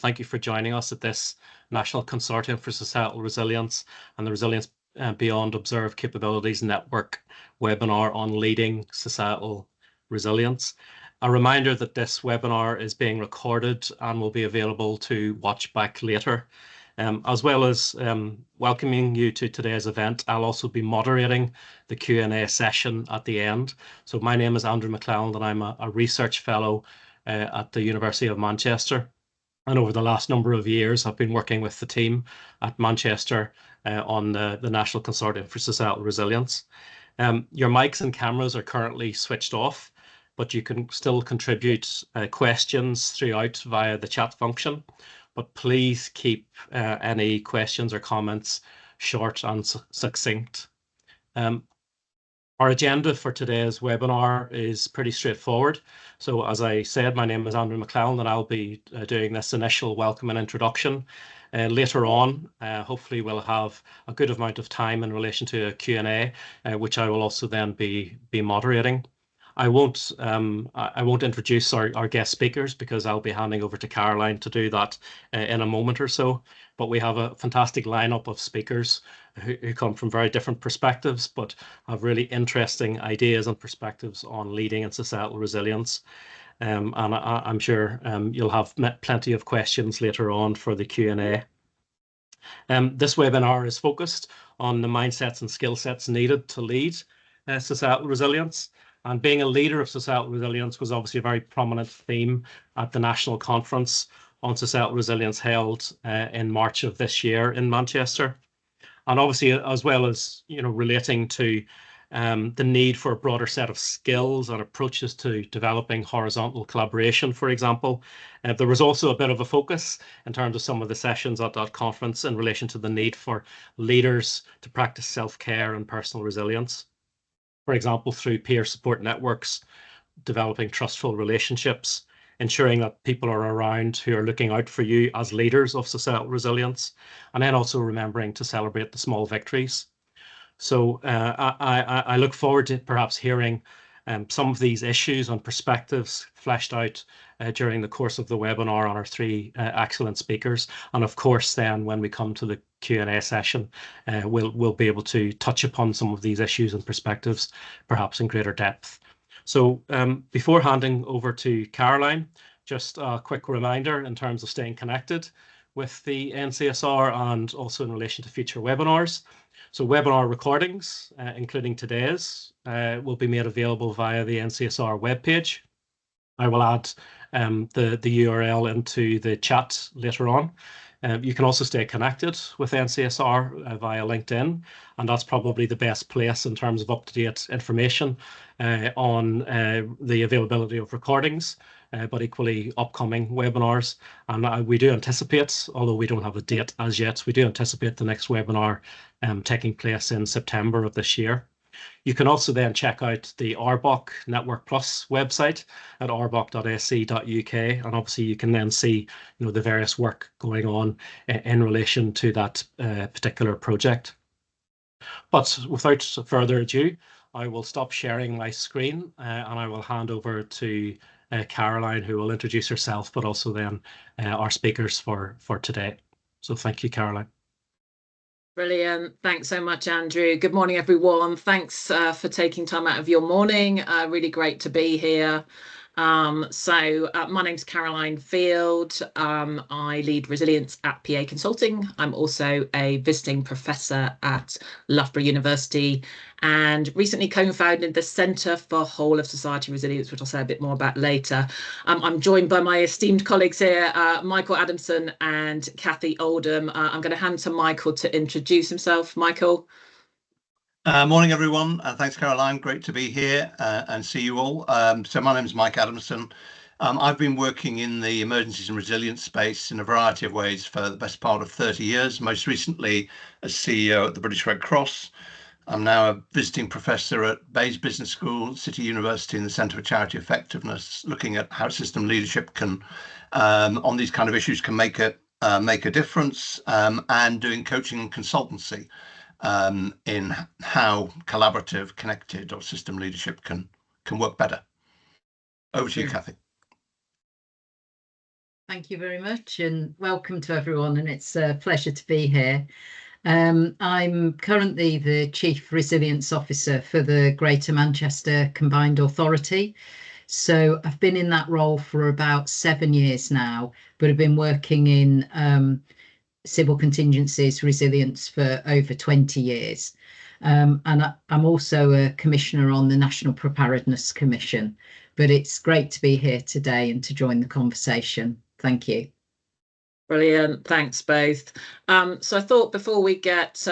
Thank you for joining us at this National Consortium for Societal Resilience and the Resilience Beyond Observed Capabilities Network webinar on leading societal resilience. A reminder that this webinar is being recorded and will be available to watch back later. As well as welcoming you to today's event, I'll also be moderating the Q&A session at the end. So my name is Andrew McClelland and I'm a research fellow at the University of Manchester. And over the last number of years, I've been working with the team at Manchester on the National Consortium for Societal Resilience. Your mics and cameras are currently switched off, but you can still contribute questions throughout via the chat function. But please keep any questions or comments short and succinct. Our agenda for today's webinar is pretty straightforward. So as I said, my name is Andrew McClelland and I'll be doing this initial welcome and introduction. Later on, hopefully we'll have a good amount of time in relation to a Q&A, which I will also then be moderating. I won't introduce our guest speakers because I'll be handing over to Caroline to do that in a moment or so. But we have a fantastic lineup of speakers who come from very different perspectives, but have really interesting ideas and perspectives on leading and societal resilience. And I'm sure you'll have plenty of questions later on for the Q&A. This webinar is focused on the mindsets and skill sets needed to lead societal resilience. And being a leader of societal resilience was obviously a very prominent theme at the National Conference on Societal Resilience held in March of this year in Manchester. And obviously, as well as relating to the need for a broader set of skills and approaches to developing horizontal collaboration, for example, there was also a bit of a focus in terms of some of the sessions at that conference in relation to the need for leaders to practice self-care and personal resilience. For example, through peer support networks, developing trustful relationships, ensuring that people are around who are looking out for you as leaders of societal resilience, and then also remembering to celebrate the small victories. So I look forward to perhaps hearing some of these issues and perspectives fleshed out during the course of the webinar on our three excellent speakers. And of course, then when we come to the Q&A session, we'll be able to touch upon some of these issues and perspectives, perhaps in greater depth. So before handing over to Caroline, just a quick reminder in terms of staying connected with the NCSR and also in relation to future webinars. So webinar recordings, including today's, will be made available via the NCSR webpage. I will add the URL into the chat later on. You can also stay connected with NCSR via LinkedIn, and that's probably the best place in terms of up-to-date information on the availability of recordings, but equally upcoming webinars. And we do anticipate, although we don't have a date as yet, we do anticipate the next webinar taking place in September of this year. You can also then check out the RBOC Network Plus website at rboc.ac.uk, and obviously you can then see the various work going on in relation to that particular project. But without further ado, I will stop sharing my screen and I will hand over to Caroline, who will introduce herself, but also then our speakers for today. So thank you, Caroline. Brilliant. Thanks so much, Andrew. Good morning, everyone. Thanks for taking time out of your morning. Really great to be here. My name's Caroline Field. I lead resilience at PA Consulting. I'm also a visiting professor at Loughborough University and recently co-founded the Centre for Whole of Society Resilience, which I'll say a bit more about later. I'm joined by my esteemed colleagues here, Michael Adamson and Kathy Oldham. I'm going to hand to Michael to introduce himself. Michael. Morning, everyone. Thanks, Caroline. Great to be here and see you all. So my name is Mike Adamson. I've been working in the emergencies and resilience space in a variety of ways for the best part of 30 years, most recently as CEO at the British Red Cross. I'm now a visiting professor at Bayes Business School, City University in the Centre for Charity Effectiveness, looking at how system leadership can, on these kind of issues, can make a difference, and doing coaching and consultancy in how collaborative, connected or system leadership can work better. Over to you, Kathy. Thank you very much, and welcome to everyone, and it's a pleasure to be here. I'm currently the Chief Resilience Officer for the Greater Manchester Combined Authority. So I've been in that role for about 7 years now, but I've been working in civil contingencies resilience for over 20 years. And I'm also a commissioner on the National Preparedness Commission, but it's great to be here today and to join the conversation. Thank you. Brilliant. Thanks both. So I thought before we get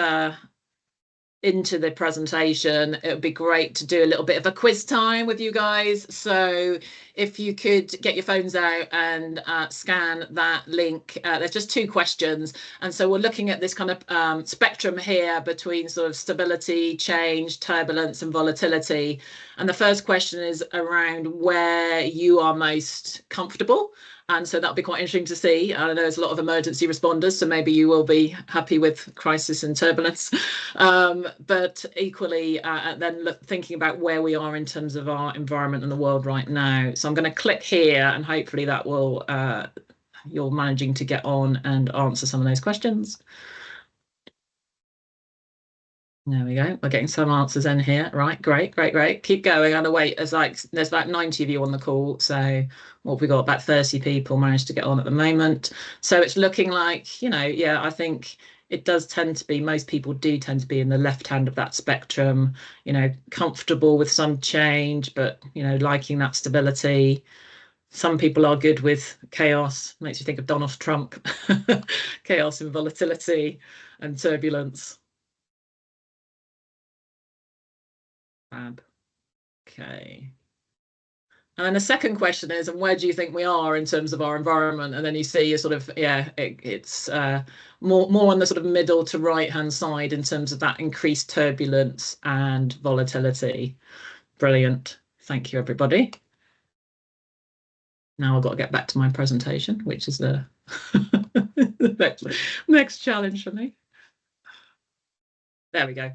into the presentation, it would be great to do a little bit of a quiz time with you guys. So if you could get your phones out and scan that link. There's just 2 questions. And so we're looking at this kind of spectrum here between sort of stability, change, turbulence and volatility. And the first question is around where you are most comfortable. And so that'll be quite interesting to see. I know there's a lot of emergency responders, so maybe you will be happy with crisis and turbulence. But equally, then thinking about where we are in terms of our environment and the world right now. So I'm going to click here, and hopefully that will, you're managing to get on and answer some of those questions. There we go. We're getting some answers in here. Right, great. Keep going. And wait, there's about 90 of you on the call. So what have we got? About 30 people managed to get on at the moment. So it's looking like, yeah, I think it does tend to be, most people do tend to be in the left hand of that spectrum, comfortable with some change, but, liking that stability. Some people are good with chaos. Makes you think of Donald Trump. Chaos and volatility and turbulence. Fab. Okay. And then the second question is, and where do you think we are in terms of our environment? And then you see a sort of, it's more on the sort of middle to right hand side in terms of that increased turbulence and volatility. Brilliant. Thank you, everybody. Now I've got to get back to my presentation, which is the next challenge for me. There we go.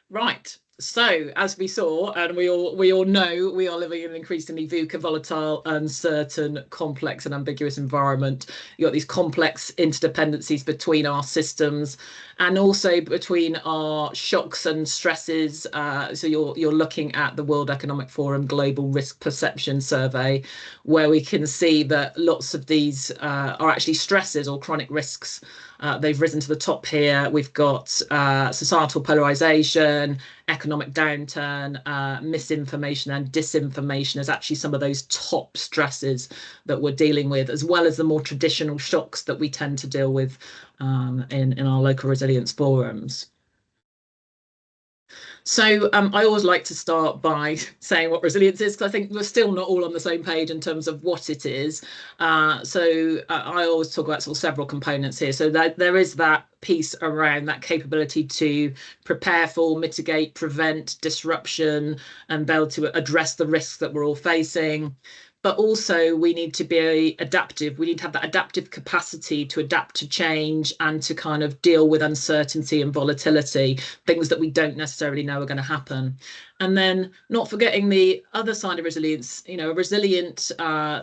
Right. So as we saw, and we all know, we are living in an increasingly VUCA, volatile, uncertain, complex and ambiguous environment. You've got these complex interdependencies between our systems and also between our shocks and stresses. So you're looking at the World Economic Forum Global Risk Perception Survey, where we can see that lots of these are actually stresses or chronic risks. They've risen to the top here. We've got societal polarization, economic downturn, misinformation and disinformation as actually some of those top stresses that we're dealing with, as well as the more traditional shocks that we tend to deal with in our local resilience forums. So I always like to start by saying what resilience is, because I think we're still not all on the same page in terms of what it is. So I always talk about sort of several components here. So there is that piece around that capability to prepare for, mitigate, prevent disruption, and be able to address the risks that we're all facing. But also we need to be adaptive. We need to have that adaptive capacity to adapt to change and to kind of deal with uncertainty and volatility, things that we don't necessarily know are going to happen. And then not forgetting the other side of resilience, a resilient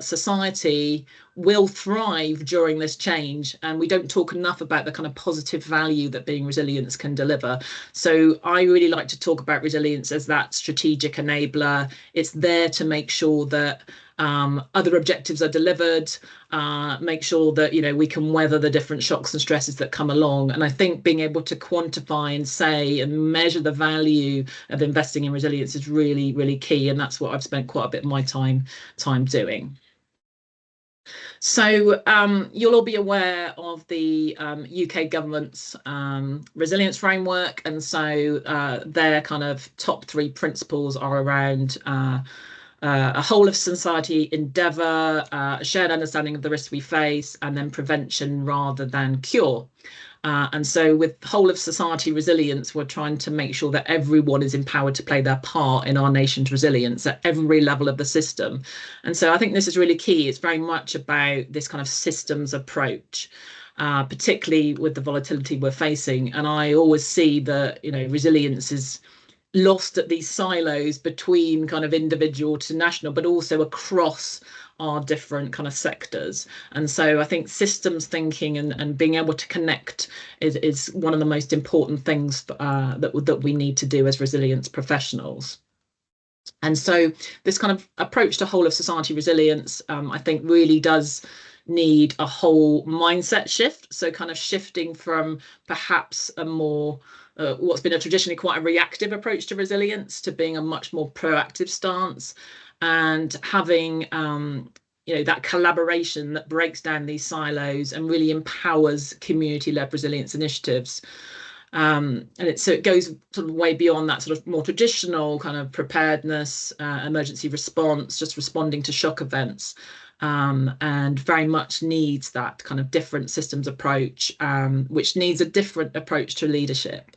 society will thrive during this change. And we don't talk enough about the kind of positive value that being resilient can deliver. So I really like to talk about resilience as that strategic enabler. It's there to make sure that other objectives are delivered, make sure that we can weather the different shocks and stresses that come along. And I think being able to quantify and say and measure the value of investing in resilience is really, really key. And that's what I've spent quite a bit of my time doing. So you'll all be aware of the UK government's resilience framework. And so their kind of top 3 principles are around a whole of society endeavour, a shared understanding of the risks we face, and then prevention rather than cure. And so with whole of society resilience, we're trying to make sure that everyone is empowered to play their part in our nation's resilience at every level of the system. And so I think this is really key. It's very much about this kind of systems approach, particularly with the volatility we're facing. And I always see that, resilience is lost at these silos between kind of individual to national, but also across our different kind of sectors. And so I think systems thinking and being able to connect is one of the most important things that we need to do as resilience professionals. And so this kind of approach to whole of society resilience, I think really does need a whole mindset shift. So kind of shifting from perhaps a more what's been a traditionally quite a reactive approach to resilience to being a much more proactive stance, and having that collaboration that breaks down these silos and really empowers community-led resilience initiatives. And so it goes sort of way beyond that sort of more traditional kind of preparedness, emergency response, just responding to shock events, and very much needs that kind of different systems approach, which needs a different approach to leadership.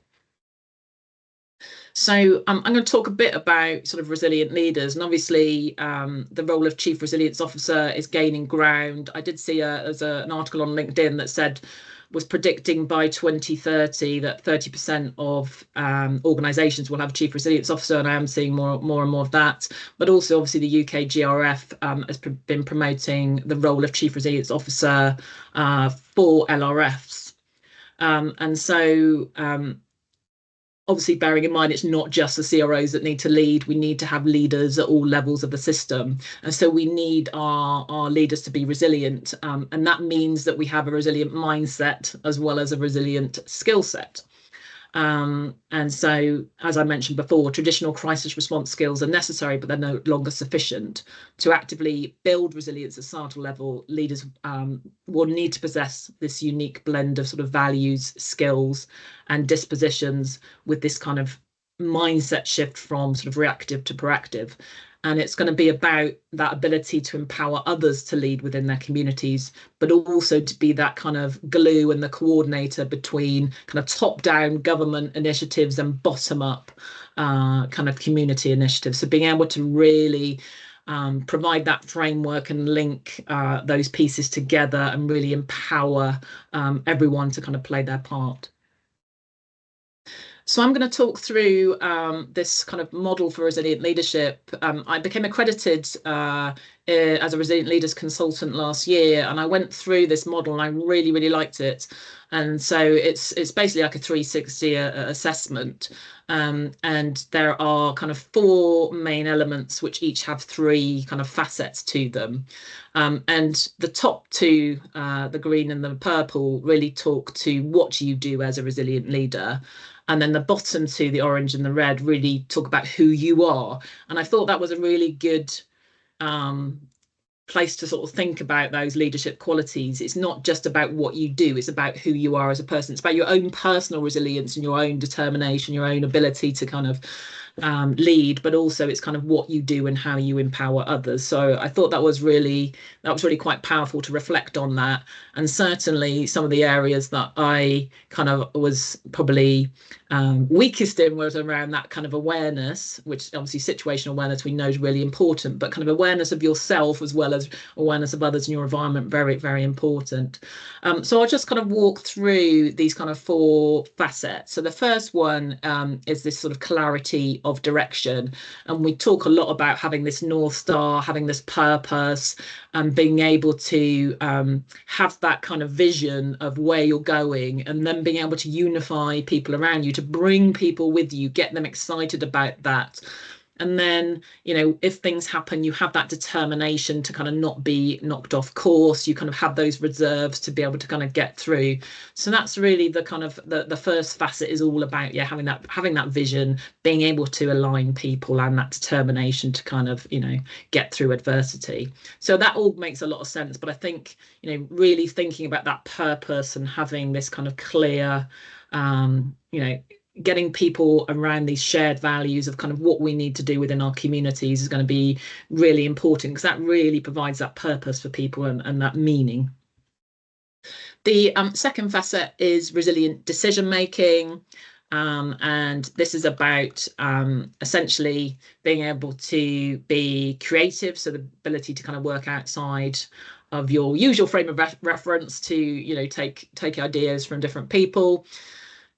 So I'm going to talk a bit about sort of resilient leaders, and obviously the role of Chief Resilience Officer is gaining ground. I did see there's an article on LinkedIn that was predicting by 2030 that 30% of organisations will have a Chief Resilience Officer, and I am seeing more and more of that. But also, obviously, the UK GRF has been promoting the role of Chief Resilience Officer for LRFs, and so. Obviously, bearing in mind, it's not just the CROs that need to lead. We need to have leaders at all levels of the system. And so we need our leaders to be resilient. And that means that we have a resilient mindset as well as a resilient skill set. And so, as I mentioned before, traditional crisis response skills are necessary, but they're no longer sufficient. To actively build resilience at societal level, leaders will need to possess this unique blend of sort of values, skills, and dispositions, with this kind of mindset shift from sort of reactive to proactive. And it's going to be about that ability to empower others to lead within their communities, but also to be that kind of glue and the coordinator between kind of top-down government initiatives and bottom-up kind of community initiatives. So being able to really provide that framework and link those pieces together and really empower everyone to kind of play their part. So I'm going to talk through this kind of model for resilient leadership. I became accredited as a resilient leaders consultant last year, and I went through this model and I really, really liked it. And so it's basically like a 360 assessment. And there are kind of 4 main elements, which each have 3 kind of facets to them. And the top 2, the green and the purple, really talk to what you do as a resilient leader. And then the bottom 2, the orange and the red, really talk about who you are. And I thought that was a really good place to sort of think about those leadership qualities. It's not just about what you do, it's about who you are as a person. It's about your own personal resilience and your own determination, your own ability to kind of lead, but also it's kind of what you do and how you empower others. So I thought that was really quite powerful to reflect on that. And certainly some of the areas that I kind of was probably weakest in was around that kind of awareness, which obviously situational awareness we know is really important, but kind of awareness of yourself as well as awareness of others in your environment, very, very important. So I'll just kind of walk through these kind of 4 facets. So the first one is this sort of clarity of direction, and we talk a lot about having this North Star, having this purpose, and being able to have that kind of vision of where you're going, and then being able to unify people around you, to bring people with you, get them excited about that. And then, you know, if things happen, you have that determination to kind of not be knocked off course. You kind of have those reserves to be able to kind of get through. So that's really the kind of the first facet is all about, yeah, having that vision, being able to align people, and that determination to kind of, you know, get through adversity. So that all makes a lot of sense. But I think, you know, really thinking about that purpose and having this kind of clear, you know, getting people around these shared values of kind of what we need to do within our communities is going to be really important, because that really provides that purpose for people and that meaning. The second facet is resilient decision making. And this is about essentially being able to be creative, so the ability to kind of work outside of your usual frame of reference to, you know, take ideas from different people.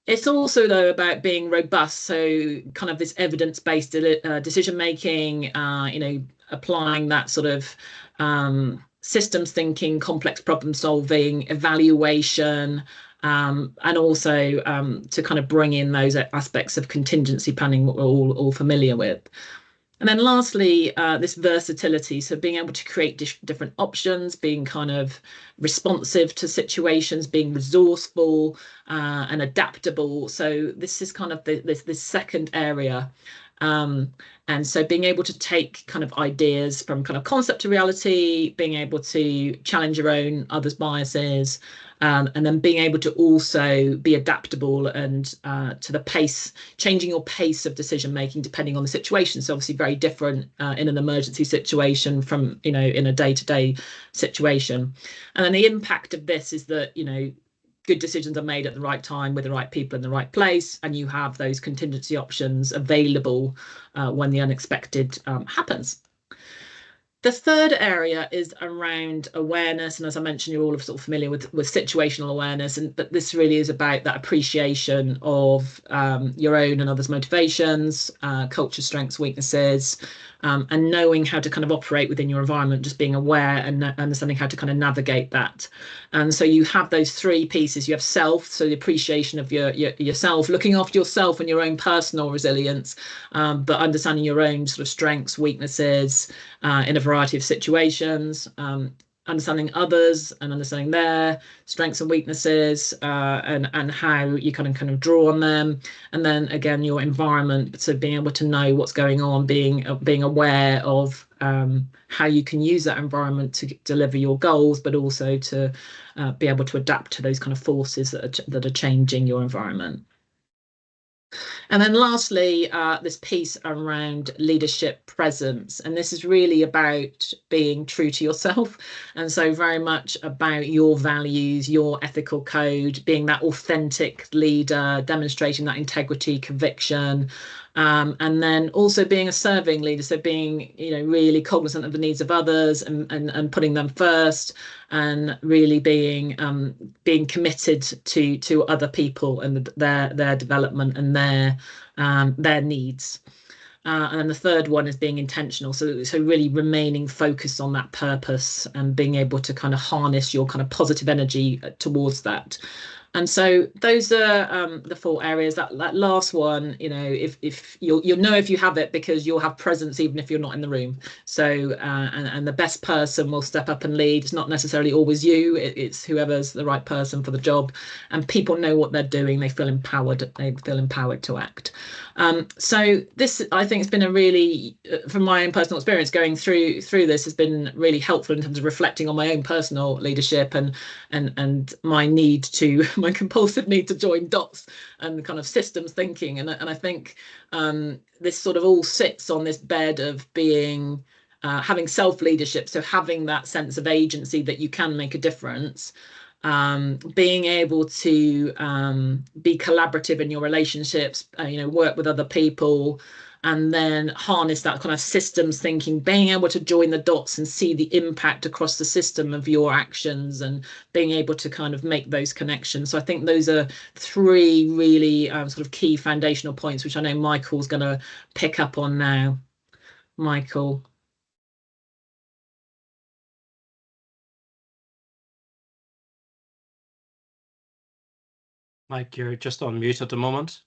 It's also, though, about being robust, so kind of this evidence-based decision making, you know, applying that sort of systems thinking, complex problem solving, evaluation, and also to kind of bring in those aspects of contingency planning, what we're all familiar with. And then lastly, this versatility, so being able to create different options, being kind of responsive to situations, being resourceful and adaptable. So this is kind of this second area. And so being able to take kind of ideas from kind of concept to reality, being able to challenge your own, others' biases, and then being able to also be adaptable and to the pace, changing your pace of decision making depending on the situation. So obviously very different in an emergency situation from, in a day-to-day situation. And then the impact of this is that, good decisions are made at the right time with the right people in the right place, and you have those contingency options available when the unexpected happens. The third area is around awareness, and as I mentioned, you're all sort of familiar with situational awareness, but this really is about that appreciation of your own and others' motivations, culture, strengths, weaknesses, and knowing how to kind of operate within your environment, just being aware and understanding how to kind of navigate that. And so you have those three pieces. You have self, so the appreciation of yourself, looking after yourself and your own personal resilience, but understanding your own sort of strengths, weaknesses in a variety of situations, understanding others and understanding their strengths and weaknesses, and how you kind of draw on them. And then again, your environment, so being able to know what's going on, being aware of how you can use that environment to deliver your goals, but also to be able to adapt to those kind of forces that are changing your environment. And then lastly, this piece around leadership presence. And this is really about being true to yourself. And so very much about your values, your ethical code, being that authentic leader, demonstrating that integrity, conviction, and then also being a serving leader. So being, really cognizant of the needs of others and putting them first, and really being committed to other people and their development and their needs. And then the third one is being intentional. So really remaining focused on that purpose and being able to kind of harness your kind of positive energy towards that. And so those are the four areas. That last one, if you'll know if you have it, because you'll have presence even if you're not in the room. So and the best person will step up and lead. It's not necessarily always you. It's whoever's the right person for the job. And people know what they're doing. They feel empowered. They feel empowered to act. So this, I think, has been a really, from my own personal experience, going through this has been really helpful in terms of reflecting on my own personal leadership and my compulsive need to join dots and kind of systems thinking. And I think this sort of all sits on this bed of being having self-leadership, so having that sense of agency that you can make a difference, being able to be collaborative in your relationships, work with other people, and then harness that kind of systems thinking, being able to join the dots and see the impact across the system of your actions and being able to kind of make those connections. So I think those are three really sort of key foundational points, which I know Michael's going to pick up on now. Michael. Mike, you're just on mute at the moment.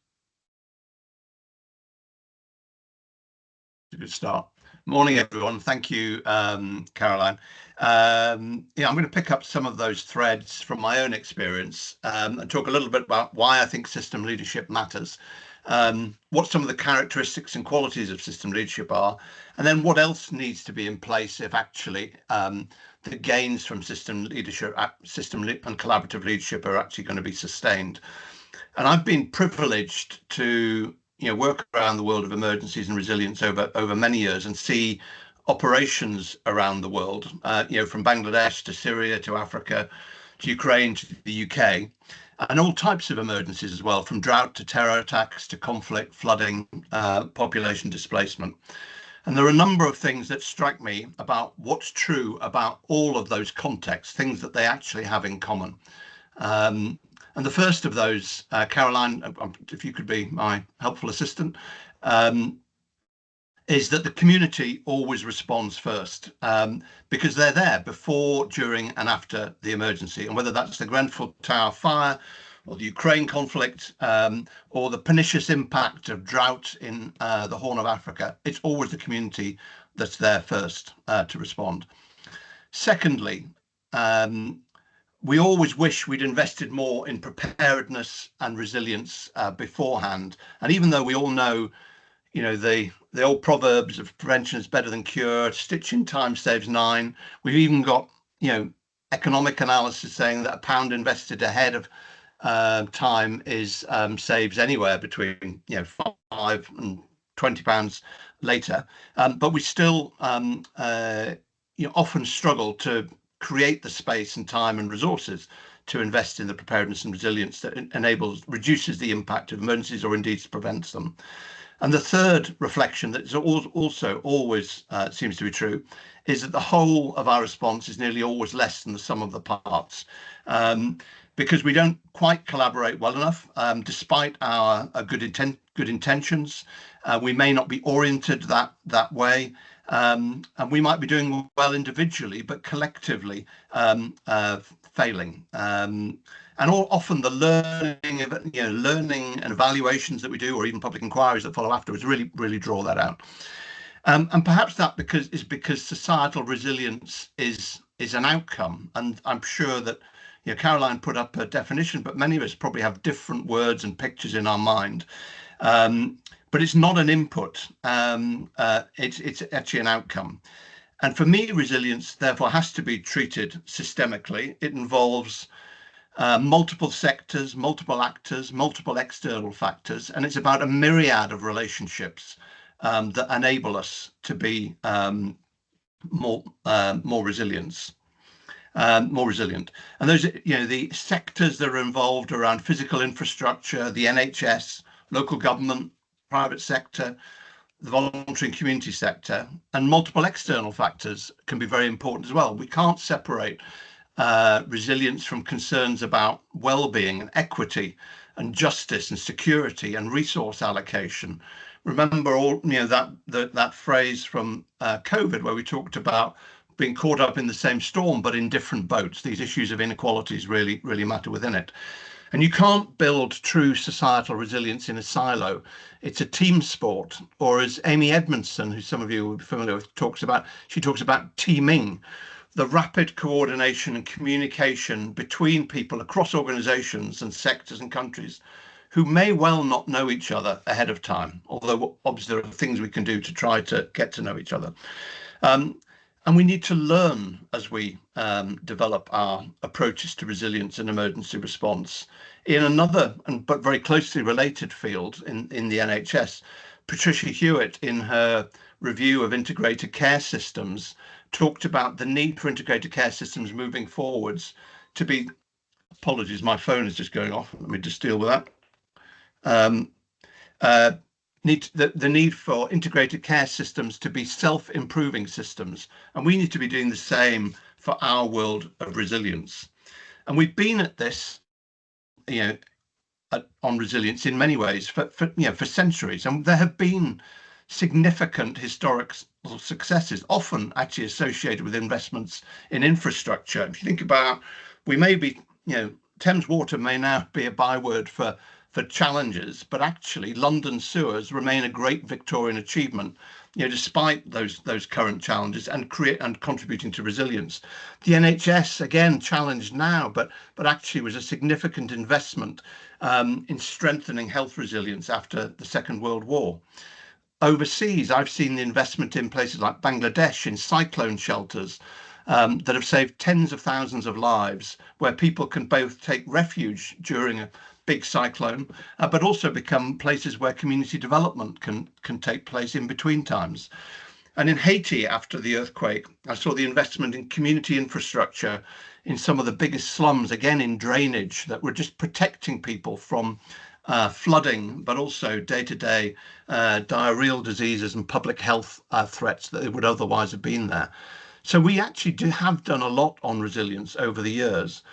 Good start. Morning, everyone. Thank you, Caroline. I'm going to pick up some of those threads from my own experience and talk a little bit about why I think system leadership matters, what some of the characteristics and qualities of system leadership are, and then what else needs to be in place if actually the gains from system leadership, and collaborative leadership are actually going to be sustained. And I've been privileged to work around the world of emergencies and resilience over many years and see operations around the world, from Bangladesh to Syria to Africa to Ukraine to the UK, and all types of emergencies as well, from drought to terror attacks to conflict, flooding, population displacement. And there are a number of things that strike me about what's true about all of those contexts, things that they actually have in common. And the first of those, Caroline, if you could be my helpful assistant, is that the community always responds first, because they're there before, during and after the emergency. And whether that's the Grenfell Tower fire or the Ukraine conflict, or the pernicious impact of drought in the Horn of Africa, it's always the community that's there first to respond. Secondly, we always wish we'd invested more in preparedness and resilience beforehand. And even though we all know, the old proverbs of prevention is better than cure, stitch in time saves 9. We've even got, economic analysis saying that a pound invested ahead of time is saves anywhere between 5 and 20 pounds later. But we still often struggle to create the space and time and resources to invest in the preparedness and resilience that reduces the impact of emergencies or indeed prevents them. And the third reflection that is also always seems to be true is that the whole of our response is nearly always less than the sum of the parts, because we don't quite collaborate well enough, despite our good intentions. We may not be oriented that way. And we might be doing well individually, but collectively failing. And often the learning and evaluations that we do, or even public inquiries that follow afterwards, really draw that out. And perhaps that because societal resilience is an outcome. And I'm sure that Caroline put up a definition, but many of us probably have different words and pictures in our mind. But it's not an input, it's actually an outcome. And for me, resilience, therefore, has to be treated systemically. It involves multiple sectors, multiple actors, multiple external factors, and it's about a myriad of relationships that enable us to be more resilient. And those, the sectors that are involved around physical infrastructure, the NHS, local government, private sector, the voluntary and community sector, and multiple external factors can be very important as well. We can't separate resilience from concerns about well-being and equity and justice and security and resource allocation. Remember all that phrase from COVID where we talked about being caught up in the same storm but in different boats. These issues of inequalities really matter within it. And you can't build true societal resilience in a silo. It's a team sport, or as Amy Edmondson, who some of you will be familiar with, talks about teaming, the rapid coordination and communication between people across organizations and sectors and countries who may well not know each other ahead of time, although obviously there are things we can do to try to get to know each other. And we need to learn as we develop our approaches to resilience and emergency response. In another, but very closely related field in the NHS, Patricia Hewitt, in her review of integrated care systems, talked about the need for integrated care systems moving forwards to be, apologies, my phone is just going off. Let me just deal with that. The need for integrated care systems to be self-improving systems, and we need to be doing the same for our world of resilience. And we've been at this, on resilience in many ways for centuries, and there have been significant historic successes, often actually associated with investments in infrastructure. If you think about, we may be, Thames Water may now be a byword for challenges, but actually London sewers remain a great Victorian achievement, despite those current challenges, and contributing to resilience. The NHS, again, challenged now, but actually was a significant investment in strengthening health resilience after the Second World War. Overseas, I've seen the investment in places like Bangladesh in cyclone shelters that have saved tens of thousands of lives, where people can both take refuge during a big cyclone, but also become places where community development can take place in between times. And in Haiti, after the earthquake, I saw the investment in community infrastructure in some of the biggest slums, again in drainage, that were just protecting people from flooding, but also day-to-day diarrheal diseases and public health threats that would otherwise have been there. So we actually have done a lot on resilience over the years.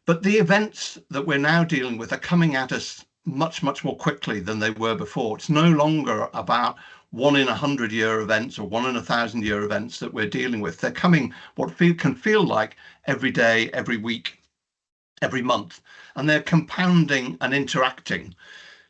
But the events that we're now dealing with are coming at us much more quickly than they were before. It's no longer about 1 in 100-year events or 1 in 1,000-year events that we're dealing with. They're coming what can feel like every day, every week, every month, and they're compounding and interacting.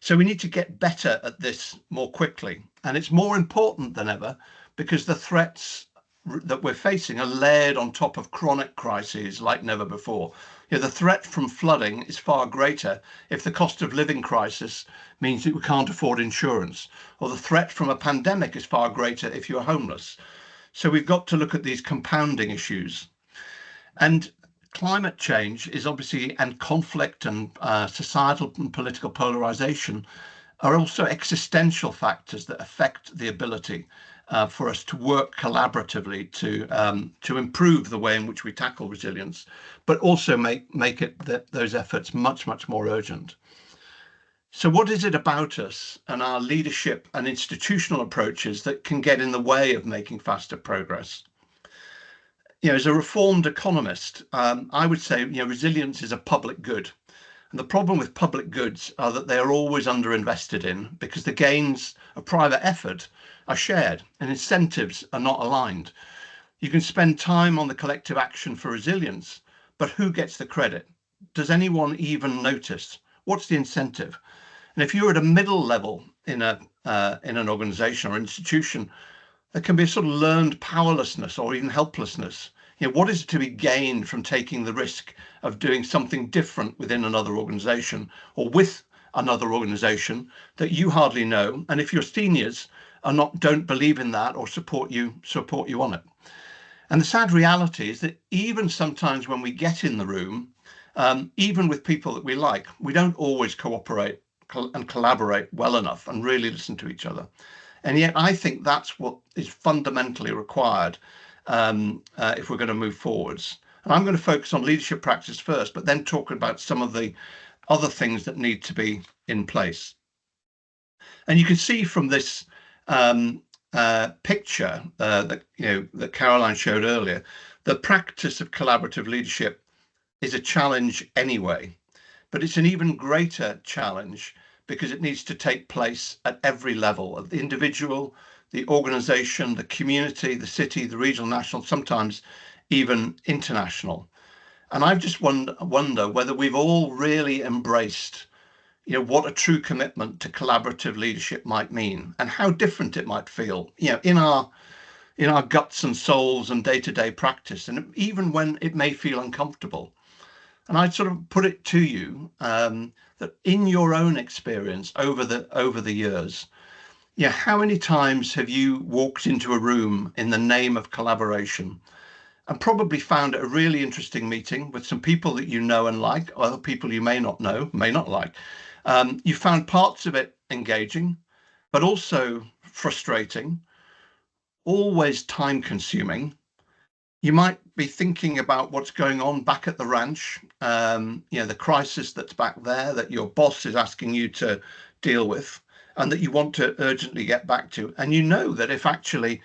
So we need to get better at this more quickly. And it's more important than ever because the threats that we're facing are layered on top of chronic crises like never before. You know, the threat from flooding is far greater if the cost of living crisis means that we can't afford insurance, or the threat from a pandemic is far greater if you're homeless. So we've got to look at these compounding issues. And climate change is obviously, and conflict and societal and political polarization are also existential factors that affect the ability for us to work collaboratively to improve the way in which we tackle resilience, but also make it those efforts much more urgent. So what is it about us and our leadership and institutional approaches that can get in the way of making faster progress? You know, as a reformed economist, I would say, you know, resilience is a public good. And the problem with public goods are that they are always underinvested in because the gains of private effort are shared and incentives are not aligned. You can spend time on the collective action for resilience, but who gets the credit? Does anyone even notice? What's the incentive? And if you're at a middle level in an organization or institution, there can be a sort of learned powerlessness or even helplessness. You know, what is to be gained from taking the risk of doing something different within another organization or with another organization that you hardly know? And if your seniors don't believe in that or support you on it. And the sad reality is that even sometimes when we get in the room, even with people that we like, we don't always cooperate and collaborate well enough and really listen to each other. And yet I think that's what is fundamentally required if we're going to move forwards. And I'm going to focus on leadership practice first, but then talk about some of the other things that need to be in place. And you can see from this picture that Caroline showed earlier, the practice of collaborative leadership is a challenge anyway, but it's an even greater challenge because it needs to take place at every level of the individual, the organization, the community, the city, the regional, national, sometimes even international. And I just wonder whether we've all really embraced, you know, what a true commitment to collaborative leadership might mean and how different it might feel, you know, in our guts and souls and day-to-day practice, and even when it may feel uncomfortable. And I'd sort of put it to you that in your own experience over the years, yeah, how many times have you walked into a room in the name of collaboration and probably found it a really interesting meeting with some people that you know and like, other people you may not know, may not like. You found parts of it engaging, but also frustrating, always time consuming. You might be thinking about what's going on back at the ranch, you know, the crisis that's back there that your boss is asking you to deal with and that you want to urgently get back to. And you know that if actually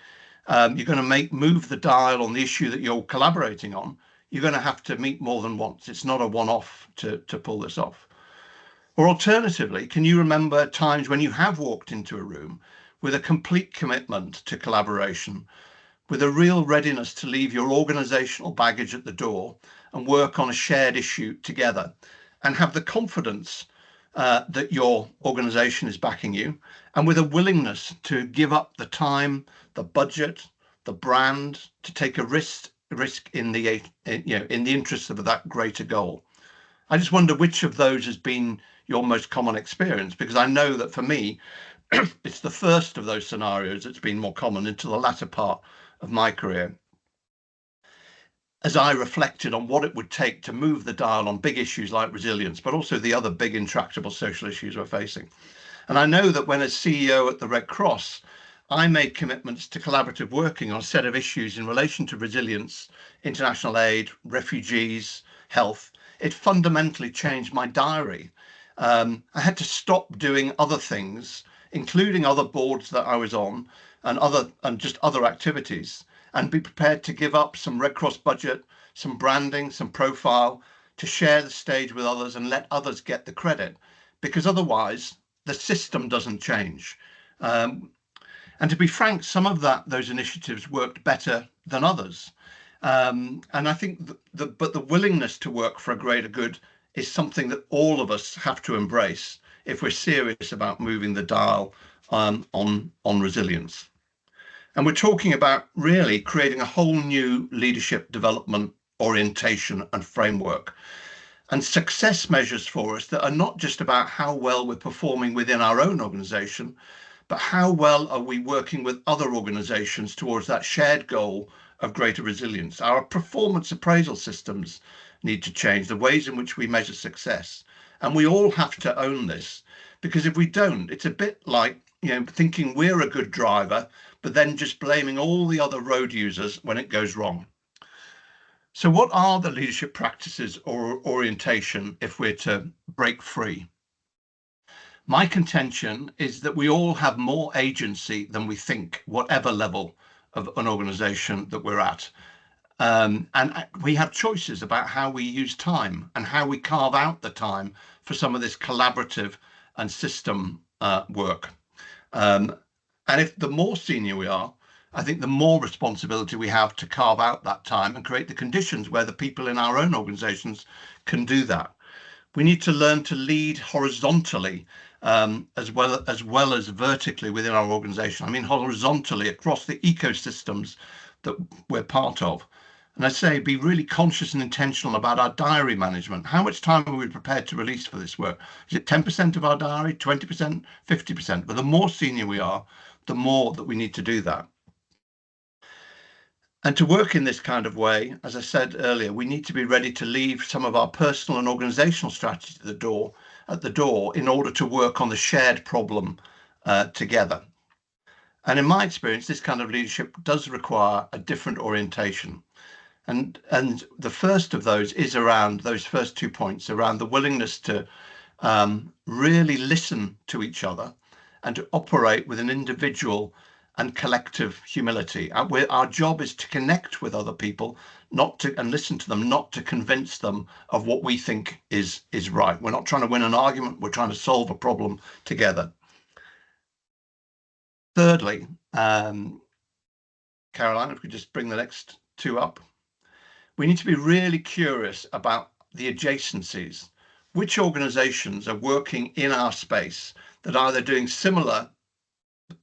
you're going to move the dial on the issue that you're collaborating on, you're going to have to meet more than once. It's not a one-off to pull this off. Or alternatively, can you remember times when you have walked into a room with a complete commitment to collaboration, with a real readiness to leave your organizational baggage at the door and work on a shared issue together, and have the confidence that your organization is backing you, and with a willingness to give up the time, the budget, the brand, to take a risk in the interest of that greater goal? I just wonder which of those has been your most common experience, because I know that for me, it's the first of those scenarios that's been more common into the latter part of my career, as I reflected on what it would take to move the dial on big issues like resilience, but also the other big intractable social issues we're facing. And I know that when as CEO at the Red Cross, I made commitments to collaborative working on a set of issues in relation to resilience, international aid, refugees, health, it fundamentally changed my diary. I had to stop doing other things, including other boards that I was on and just other activities, and be prepared to give up some Red Cross budget, some branding, some profile, to share the stage with others and let others get the credit, because otherwise the system doesn't change. And to be frank, some of those initiatives worked better than others. And I think but the willingness to work for a greater good is something that all of us have to embrace if we're serious about moving the dial on resilience. And we're talking about really creating a whole new leadership development orientation and framework, and success measures for us that are not just about how well we're performing within our own organization, but how well are we working with other organizations towards that shared goal of greater resilience. Our performance appraisal systems need to change, the ways in which we measure success. And we all have to own this, because if we don't, it's a bit like, thinking we're a good driver, but then just blaming all the other road users when it goes wrong. So what are the leadership practices or orientation if we're to break free? My contention is that we all have more agency than we think, whatever level of an organization that we're at. And we have choices about how we use time and how we carve out the time for some of this collaborative and system work. And if the more senior we are, I think the more responsibility we have to carve out that time and create the conditions where the people in our own organizations can do that. We need to learn to lead horizontally as well as vertically within our organization. I mean, horizontally across the ecosystems that we're part of. And I say, be really conscious and intentional about our diary management. How much time are we prepared to release for this work? Is it 10% of our diary, 20%, 50%? But the more senior we are, the more that we need to do that. And to work in this kind of way, as I said earlier, we need to be ready to leave some of our personal and organizational strategy at the door in order to work on the shared problem together. And in my experience, this kind of leadership does require a different orientation. And the first of those is around those first 2 points, around the willingness to really listen to each other and to operate with an individual and collective humility. Our job is to connect with other people, and listen to them, not to convince them of what we think is right. We're not trying to win an argument, we're trying to solve a problem together. Thirdly, Caroline, if we just bring the next two up. We need to be really curious about the adjacencies. Which organizations are working in our space that are either doing similar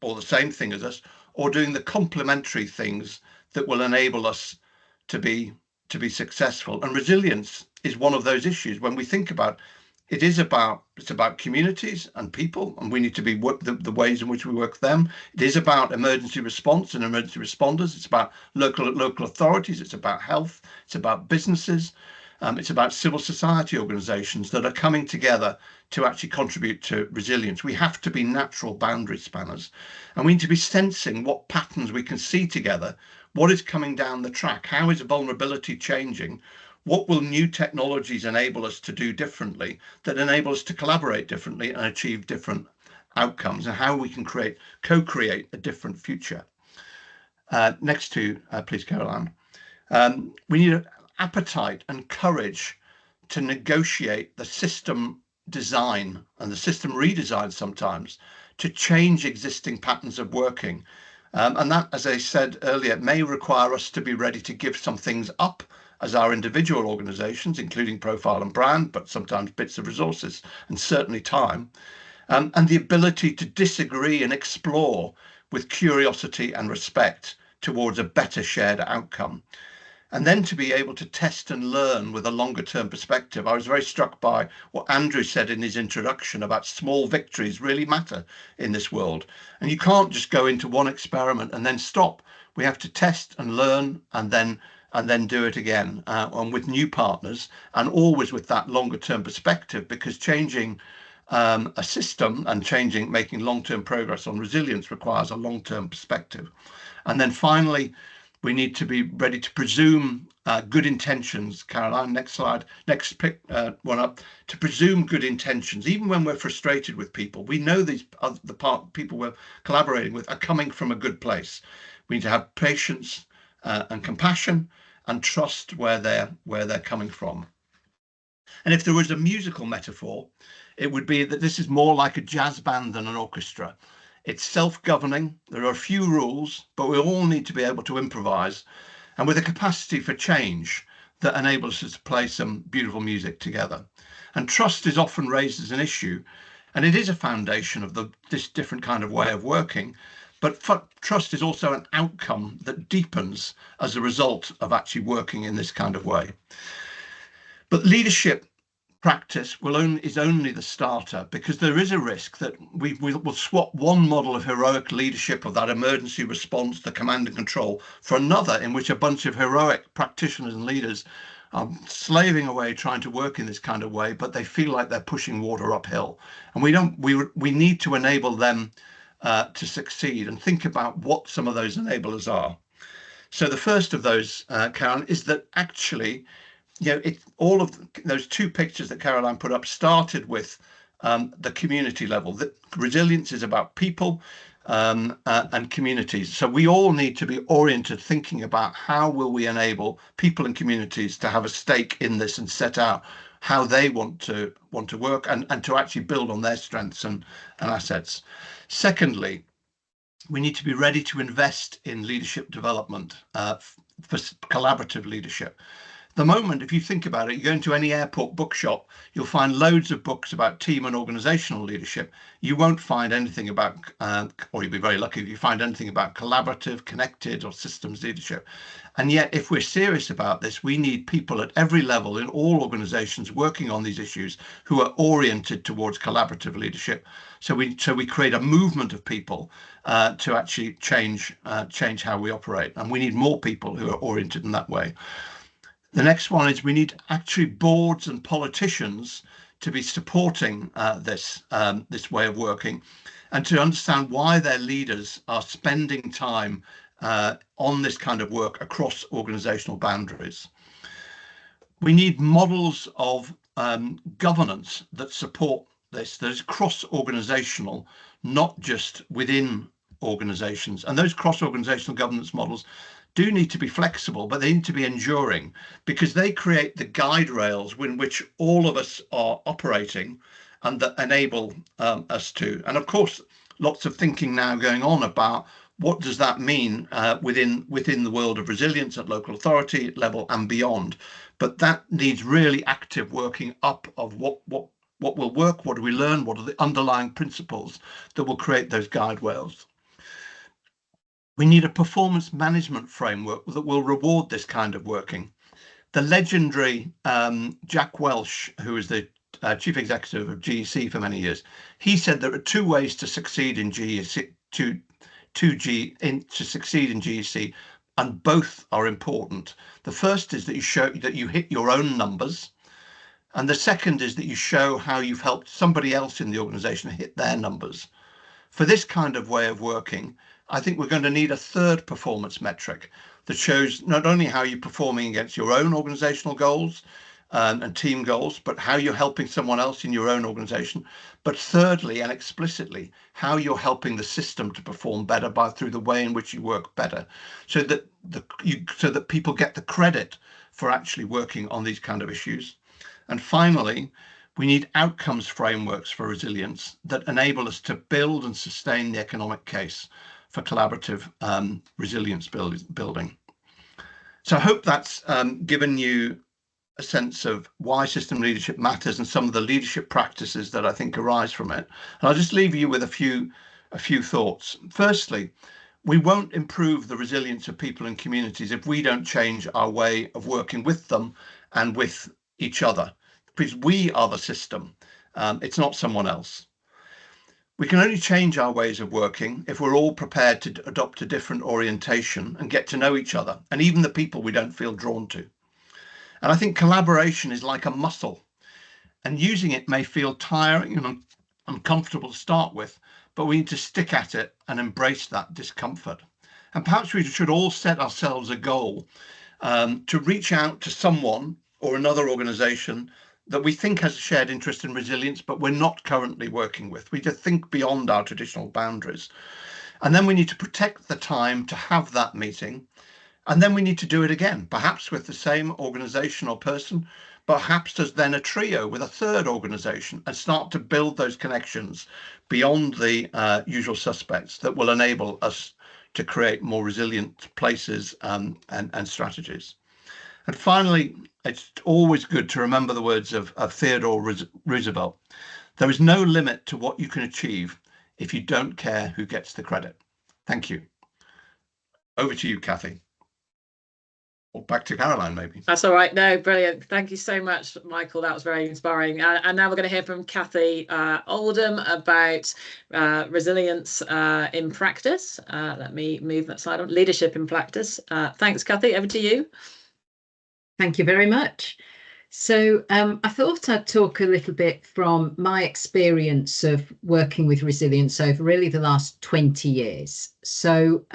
or the same thing as us, or doing the complementary things that will enable us to be successful. And resilience is one of those issues. When we think about it, it's about communities and people, and we need to be the ways in which we work them. It is about emergency response and emergency responders. It's about local authorities. It's about health. It's about businesses. It's about civil society organizations that are coming together to actually contribute to resilience. We have to be natural boundary spanners, and we need to be sensing what patterns we can see together. What is coming down the track? How is vulnerability changing? What will new technologies enable us to do differently that enable us to collaborate differently and achieve different outcomes, and how we can co-create a different future? Next to, please, Caroline. We need appetite and courage to negotiate the system design and the system redesign sometimes to change existing patterns of working. And that, as I said earlier, may require us to be ready to give some things up as our individual organizations, including profile and brand, but sometimes bits of resources and certainly time, and the ability to disagree and explore with curiosity and respect towards a better shared outcome. And then to be able to test and learn with a longer term perspective. I was very struck by what Andrew said in his introduction about small victories really matter in this world. And you can't just go into one experiment and then stop. We have to test and learn and then do it again, and with new partners, and always with that longer term perspective, because changing a system and making long-term progress on resilience requires a long-term perspective. And then finally, we need to be ready to presume good intentions. Caroline, next slide, next pick one up. To presume good intentions, even when we're frustrated with people. We know the people we're collaborating with are coming from a good place. We need to have patience and compassion and trust where they're coming from. And if there was a musical metaphor, it would be that this is more like a jazz band than an orchestra. It's self-governing. There are a few rules, but we all need to be able to improvise, and with a capacity for change that enables us to play some beautiful music together. And trust is often raised as an issue, and it is a foundation of this different kind of way of working. But trust is also an outcome that deepens as a result of actually working in this kind of way. But leadership practice is only the starter, because there is a risk that we will swap one model of heroic leadership, of that emergency response, the command and control, for another in which a bunch of heroic practitioners and leaders are slaving away trying to work in this kind of way, but they feel like they're pushing water uphill. And we need to enable them to succeed, and think about what some of those enablers are. So the first of those, Karen, is that actually, all of those two pictures that Caroline put up started with the community level. That resilience is about people and communities. So we all need to be oriented, thinking about how will we enable people and communities to have a stake in this and set out how they want to work and to actually build on their strengths and assets. Secondly, we need to be ready to invest in leadership development for collaborative leadership. The moment, if you think about it, you go into any airport bookshop, you'll find loads of books about team and organizational leadership. You won't find anything about, or you'll be very lucky if you find anything about collaborative, connected, or systems leadership. And yet, if we're serious about this, we need people at every level in all organizations working on these issues who are oriented towards collaborative leadership. So we create a movement of people to actually change how we operate. And we need more people who are oriented in that way. The next one is we need actually boards and politicians to be supporting this way of working, and to understand why their leaders are spending time on this kind of work across organizational boundaries. We need models of governance that support this, that is cross-organizational, not just within organizations. And those cross-organizational governance models do need to be flexible, but they need to be enduring, because they create the guide rails in which all of us are operating and that enable us to. And of course, lots of thinking now going on about what does that mean within the world of resilience at local authority level and beyond. But that needs really active working up of what will work, what do we learn, what are the underlying principles that will create those guide rails. We need a performance management framework that will reward this kind of working. The legendary Jack Welch, who is the chief executive of GEC for many years, he said there are two ways to succeed in GEC, to succeed in GEC, and both are important. The first is that you show that you hit your own numbers, and the second is that you show how you've helped somebody else in the organization hit their numbers. For this kind of way of working, I think we're going to need a third performance metric that shows not only how you're performing against your own organizational goals and team goals, but how you're helping someone else in your own organization. But thirdly, and explicitly, how you're helping the system to perform better through the way in which you work better, so that people get the credit for actually working on these kind of issues. And finally, we need outcomes frameworks for resilience that enable us to build and sustain the economic case for collaborative resilience building. So I hope that's given you a sense of why system leadership matters and some of the leadership practices that I think arise from it. And I'll just leave you with a few thoughts. Firstly, we won't improve the resilience of people and communities if we don't change our way of working with them and with each other, because we are the system. It's not someone else. We can only change our ways of working if we're all prepared to adopt a different orientation and get to know each other, and even the people we don't feel drawn to. And I think collaboration is like a muscle, and using it may feel tiring and uncomfortable to start with, but we need to stick at it and embrace that discomfort. And perhaps we should all set ourselves a goal to reach out to someone or another organization that we think has a shared interest in resilience, but we're not currently working with. We just think beyond our traditional boundaries. And then we need to protect the time to have that meeting. And then we need to do it again, perhaps with the same organization or person, perhaps as then a trio with a third organisation, and start to build those connections beyond the usual suspects that will enable us to create more resilient places and strategies. And finally, it's always good to remember the words of Theodore Roosevelt. There is no limit to what you can achieve if you don't care who gets the credit. Thank you. Over to you, Kathy. Or back to Caroline, maybe. That's all right. No, brilliant. Thank you so much, Michael. That was very inspiring. And now we're going to hear from Kathy Oldham about resilience in practice. Let me move that slide on. Leadership in practice. Thanks, Kathy. Over to you. Thank you very much. So I thought I'd talk a little bit from my experience of working with resilience over really the last 20 years. So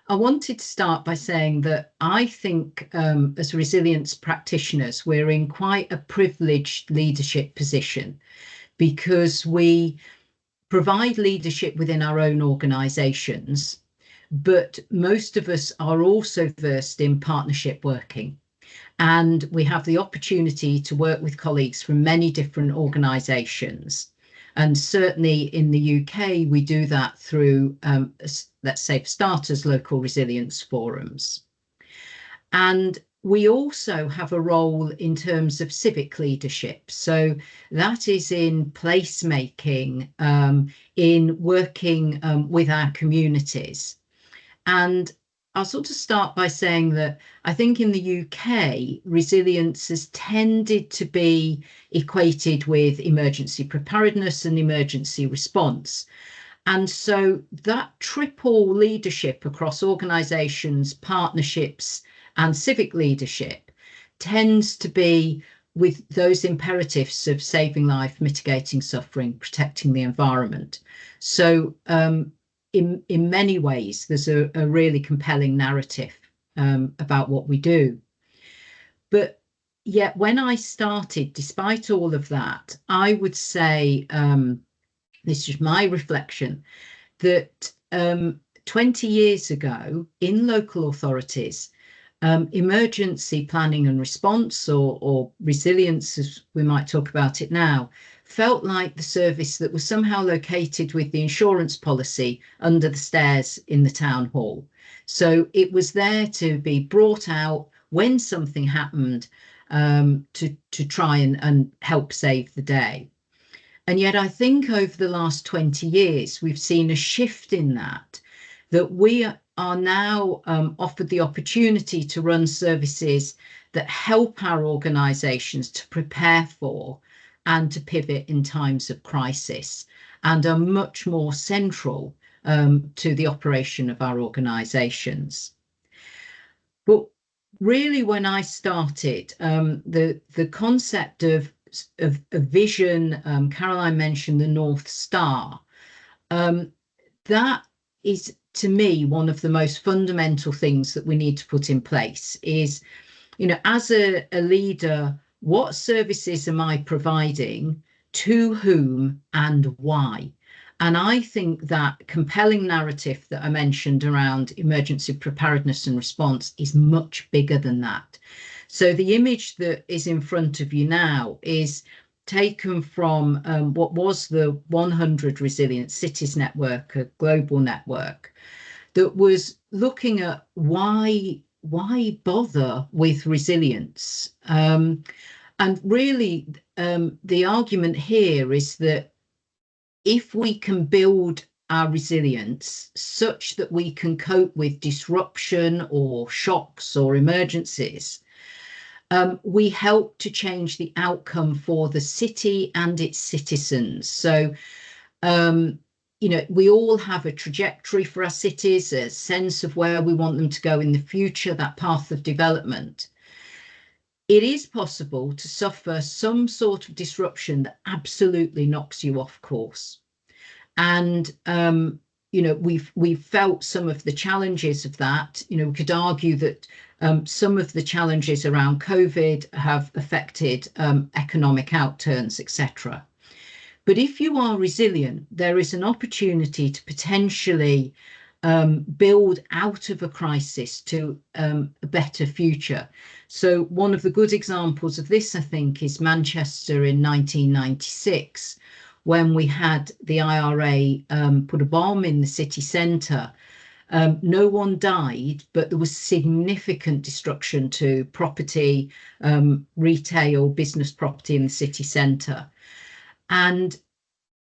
I wanted to start by saying that I think as resilience practitioners, we're in quite a privileged leadership position because we provide leadership within our own organisations, but most of us are also versed in partnership working. And we have the opportunity to work with colleagues from many different organisations. And certainly in the UK, we do that through, let's say, for starters, local resilience forums. And we also have a role in terms of civic leadership. So that is in placemaking, in working with our communities. And I'll sort of start by saying that I think in the UK, resilience has tended to be equated with emergency preparedness and emergency response. And so that triple leadership across organisations, partnerships and civic leadership tends to be with those imperatives of saving life, mitigating suffering, protecting the environment. So in many ways, there's a really compelling narrative about what we do. But yet when I started, despite all of that, I would say, this is my reflection, that 20 years ago in local authorities, emergency planning and response, or resilience as we might talk about it now, felt like the service that was somehow located with the insurance policy under the stairs in the town hall. So it was there to be brought out when something happened to try and help save the day. And yet I think over the last 20 years, we've seen a shift in that we are now offered the opportunity to run services that help our organisations to prepare for and to pivot in times of crisis, and are much more central to the operation of our organisations. But really, when I started, the concept of vision, Caroline mentioned the North Star, that is, to me, one of the most fundamental things that we need to put in place is, as a leader, what services am I providing, to whom and why? And I think that compelling narrative that I mentioned around emergency preparedness and response is much bigger than that. So the image that is in front of you now is taken from what was the 100 Resilient Cities Network, a global network, that was looking at why bother with resilience. And really, the argument here is that if we can build our resilience such that we can cope with disruption or shocks or emergencies, we help to change the outcome for the city and its citizens. So, we all have a trajectory for our cities, a sense of where we want them to go in the future, that path of development. It is possible to suffer some sort of disruption that absolutely knocks you off course. And, we've felt some of the challenges of that. We could argue that some of the challenges around COVID have affected economic outturns, etc. But if you are resilient, there is an opportunity to potentially build out of a crisis to a better future. So one of the good examples of this, I think, is Manchester in 1996, when we had the IRA put a bomb in the city centre. No one died, but there was significant destruction to property, retail, business property in the city centre. And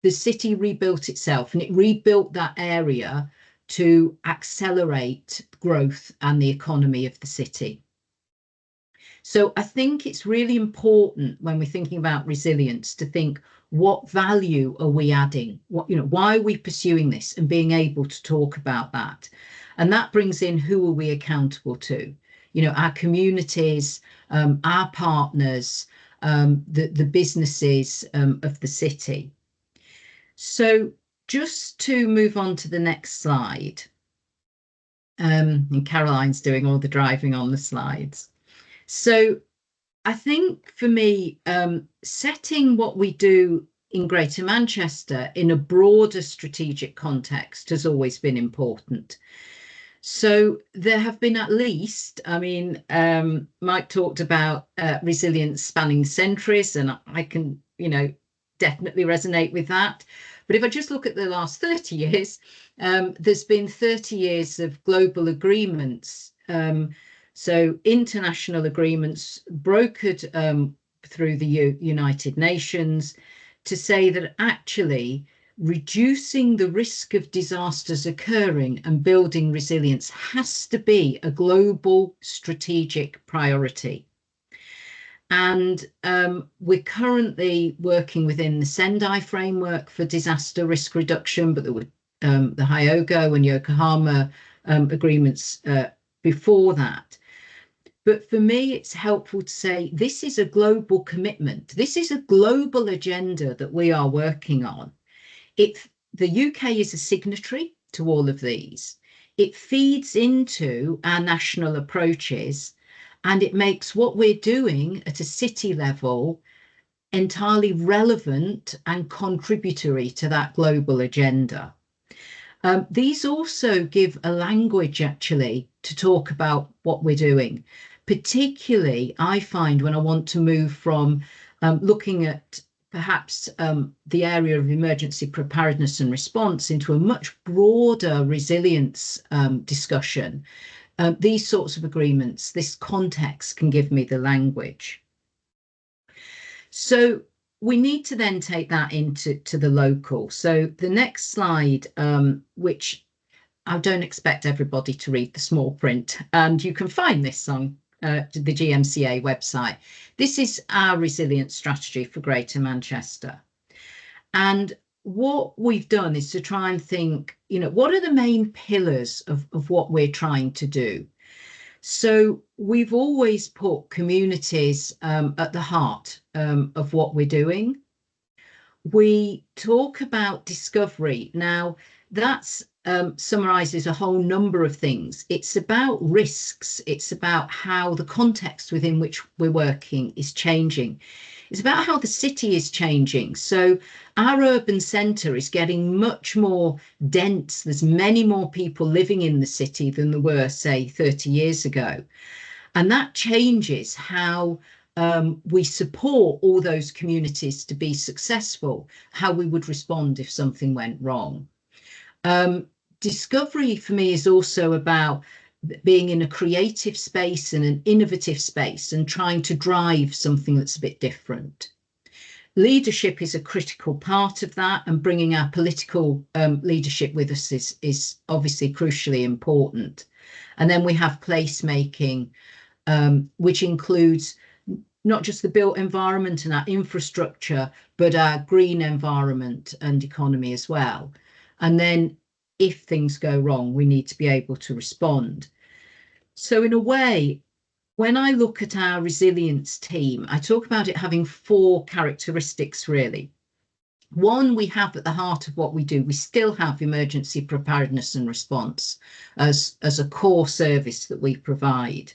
the city rebuilt itself, and it rebuilt that area to accelerate growth and the economy of the city. So I think it's really important when we're thinking about resilience to think, what value are we adding? Why are we pursuing this, and being able to talk about that? And that brings in, who are we accountable to? Our communities, our partners, the businesses of the city. So just to move on to the next slide, and Caroline's doing all the driving on the slides. So I think for me, setting what we do in Greater Manchester in a broader strategic context has always been important. So there have been at least, Mike talked about resilience spanning centuries, and I can, definitely resonate with that. But if I just look at the last 30 years, there's been 30 years of global agreements. So international agreements brokered through the United Nations to say that actually reducing the risk of disasters occurring and building resilience has to be a global strategic priority. And we're currently working within the Sendai framework for disaster risk reduction, but there were the Hyogo and Yokohama agreements before that. But for me, it's helpful to say this is a global commitment. This is a global agenda that we are working on. The UK is a signatory to all of these. It feeds into our national approaches, and it makes what we're doing at a city level entirely relevant and contributory to that global agenda. These also give a language, actually, to talk about what we're doing. Particularly, I find when I want to move from looking at perhaps the area of emergency preparedness and response into a much broader resilience discussion, these sorts of agreements, this context can give me the language. So we need to then take that into the local. So the next slide, which I don't expect everybody to read the small print, and you can find this on the GMCA website. This is our resilience strategy for Greater Manchester. And what we've done is to try and think, what are the main pillars of what we're trying to do? So we've always put communities at the heart of what we're doing. We talk about discovery. Now, that's summarises a whole number of things. It's about risks. It's about how the context within which we're working is changing. It's about how the city is changing. So our urban centre is getting much more dense. There's many more people living in the city than there were, say, 30 years ago. And that changes how we support all those communities to be successful, how we would respond if something went wrong. Discovery for me is also about being in a creative space and an innovative space and trying to drive something that's a bit different. Leadership is a critical part of that, and bringing our political leadership with us is obviously crucially important. And then we have placemaking, which includes not just the built environment and our infrastructure, but our green environment and economy as well. And then if things go wrong, we need to be able to respond. So in a way, when I look at our resilience team, I talk about it having 4 characteristics, really. One, we have at the heart of what we do, we still have emergency preparedness and response as a core service that we provide.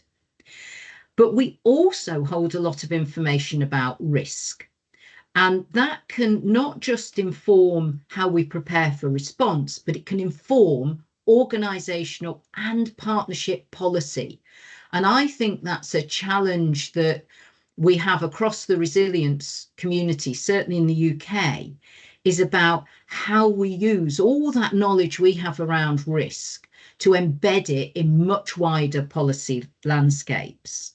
But we also hold a lot of information about risk. And that can not just inform how we prepare for response, but it can inform organisational and partnership policy. And I think that's a challenge that we have across the resilience community, certainly in the UK, is about how we use all that knowledge we have around risk to embed it in much wider policy landscapes.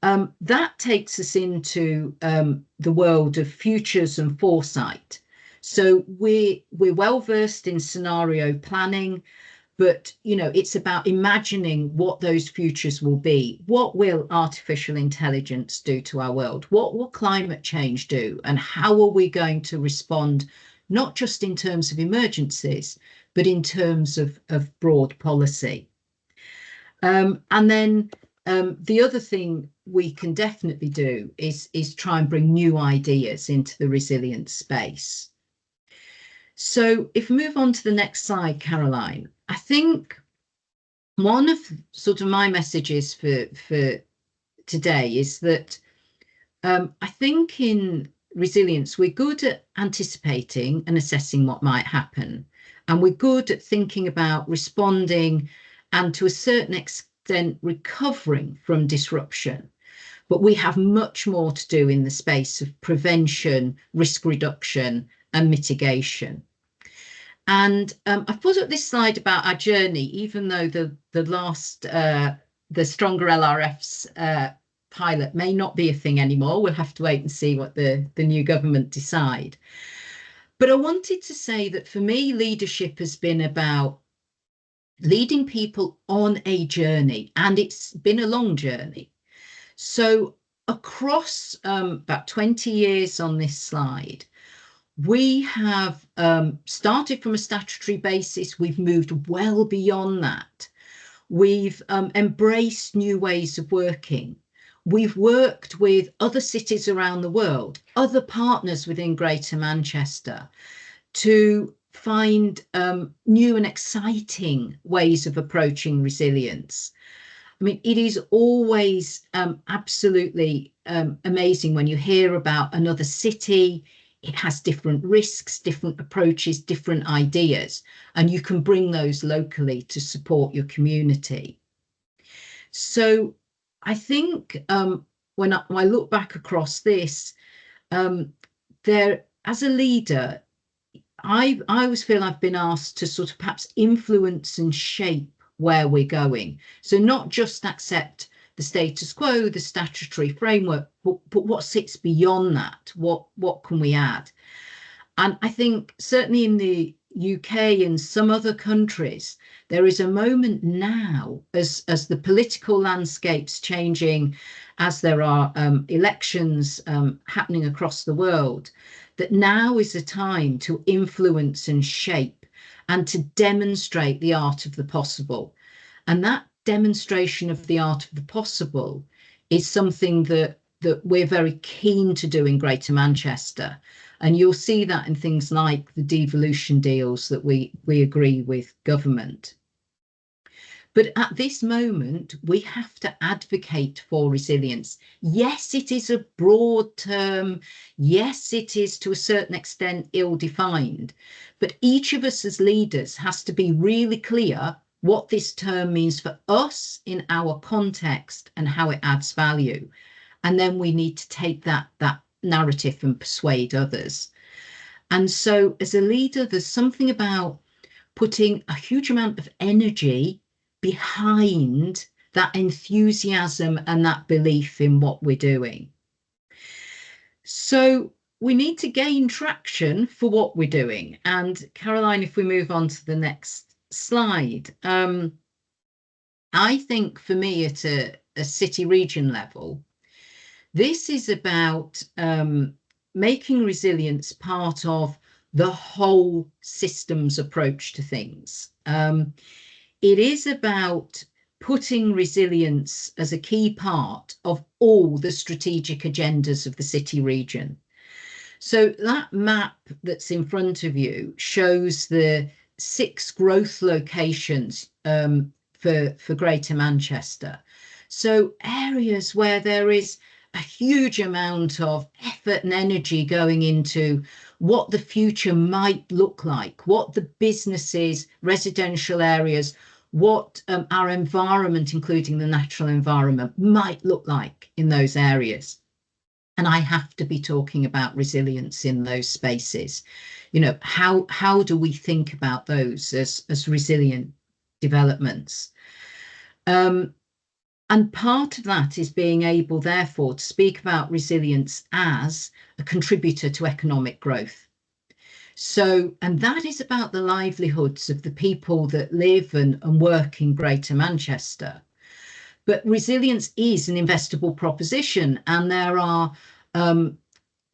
That takes us into the world of futures and foresight. So we're well versed in scenario planning, but it's about imagining what those futures will be. What will artificial intelligence do to our world? What will climate change do? And how are we going to respond, not just in terms of emergencies, but in terms of broad policy? And then the other thing we can definitely do is try and bring new ideas into the resilience space. So if we move on to the next slide, Caroline, I think one of sort of my messages for today is that I think in resilience, we're good at anticipating and assessing what might happen. And we're good at thinking about responding and to a certain extent recovering from disruption. But we have much more to do in the space of prevention, risk reduction and mitigation. And I've put up this slide about our journey, even though the Stronger LRF's pilot may not be a thing anymore. We'll have to wait and see what the new government decide. But I wanted to say that for me, leadership has been about leading people on a journey, and it's been a long journey. So across about 20 years on this slide, we have started from a statutory basis. We've moved well beyond that. We've embraced new ways of working. We've worked with other cities around the world, other partners within Greater Manchester, to find new and exciting ways of approaching resilience. I mean, it is always absolutely amazing when you hear about another city. It has different risks, different approaches, different ideas, and you can bring those locally to support your community. So I think when I look back across this, as a leader, I always feel I've been asked to sort of perhaps influence and shape where we're going. So not just accept the status quo, the statutory framework, but what sits beyond that? What can we add? And I think certainly in the UK and some other countries, there is a moment now as the political landscape's changing, as there are elections happening across the world, that now is a time to influence and shape and to demonstrate the art of the possible. And that demonstration of the art of the possible is something that we're very keen to do in Greater Manchester. And you'll see that in things like the devolution deals that we agree with government. But at this moment, we have to advocate for resilience. Yes, it is a broad term. Yes, it is to a certain extent ill-defined. But each of us as leaders has to be really clear what this term means for us in our context and how it adds value. And then we need to take that narrative and persuade others. And so as a leader, there's something about putting a huge amount of energy behind that enthusiasm and that belief in what we're doing. So we need to gain traction for what we're doing. And Caroline, if we move on to the next slide, I think for me at a city region level, this is about making resilience part of the whole systems approach to things. It is about putting resilience as a key part of all the strategic agendas of the city region. So that map that's in front of you shows the 6 growth locations for Greater Manchester. So areas where there is a huge amount of effort and energy going into what the future might look like, what the businesses, residential areas, what our environment, including the natural environment, might look like in those areas. And I have to be talking about resilience in those spaces. You know, how do we think about those as resilient developments? And part of that is being able, therefore, to speak about resilience as a contributor to economic growth. So, and that is about the livelihoods of the people that live and work in Greater Manchester. But resilience is an investable proposition, and there are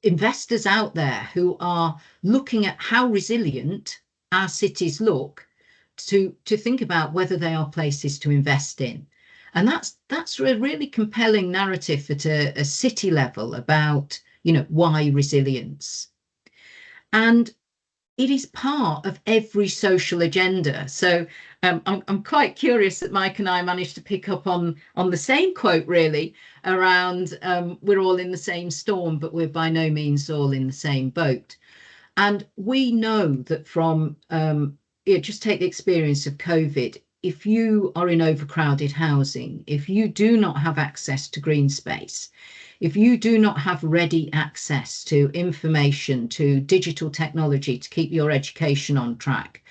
investors out there who are looking at how resilient our cities look to think about whether they are places to invest in. And that's a really compelling narrative at a city level about, you know, why resilience. And it is part of every social agenda. So I'm quite curious that Mike and I managed to pick up on the same quote, really, around we're all in the same storm, but we're by no means all in the same boat. And we know that from, just take the experience of COVID, if you are in overcrowded housing, if you do not have access to green space, if you do not have ready access to information, to digital technology to keep your education on track,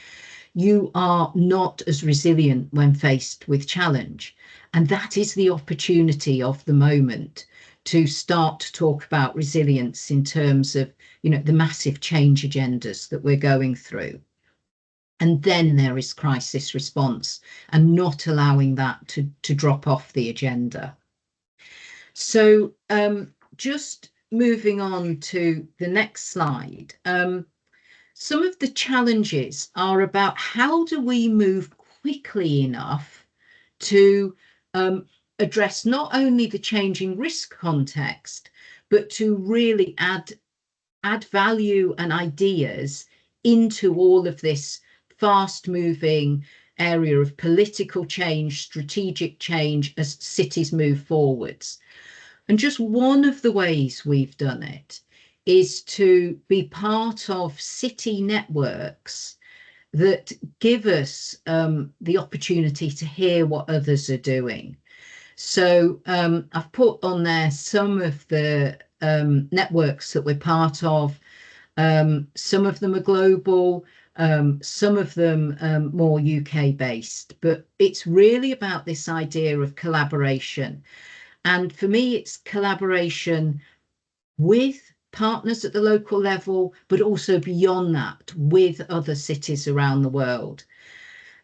you are not as resilient when faced with challenge. And that is the opportunity of the moment to start to talk about resilience in terms of, you know, the massive change agendas that we're going through. And then there is crisis response and not allowing that to drop off the agenda. So just moving on to the next slide, some of the challenges are about how do we move quickly enough to address not only the changing risk context, but to really add value and ideas into all of this fast-moving area of political change, strategic change as cities move forwards. And just one of the ways we've done it is to be part of city networks that give us the opportunity to hear what others are doing. So I've put on there some of the networks that we're part of. Some of them are global, some of them more UK based, but it's really about this idea of collaboration. And for me, it's collaboration with partners at the local level, but also beyond that with other cities around the world.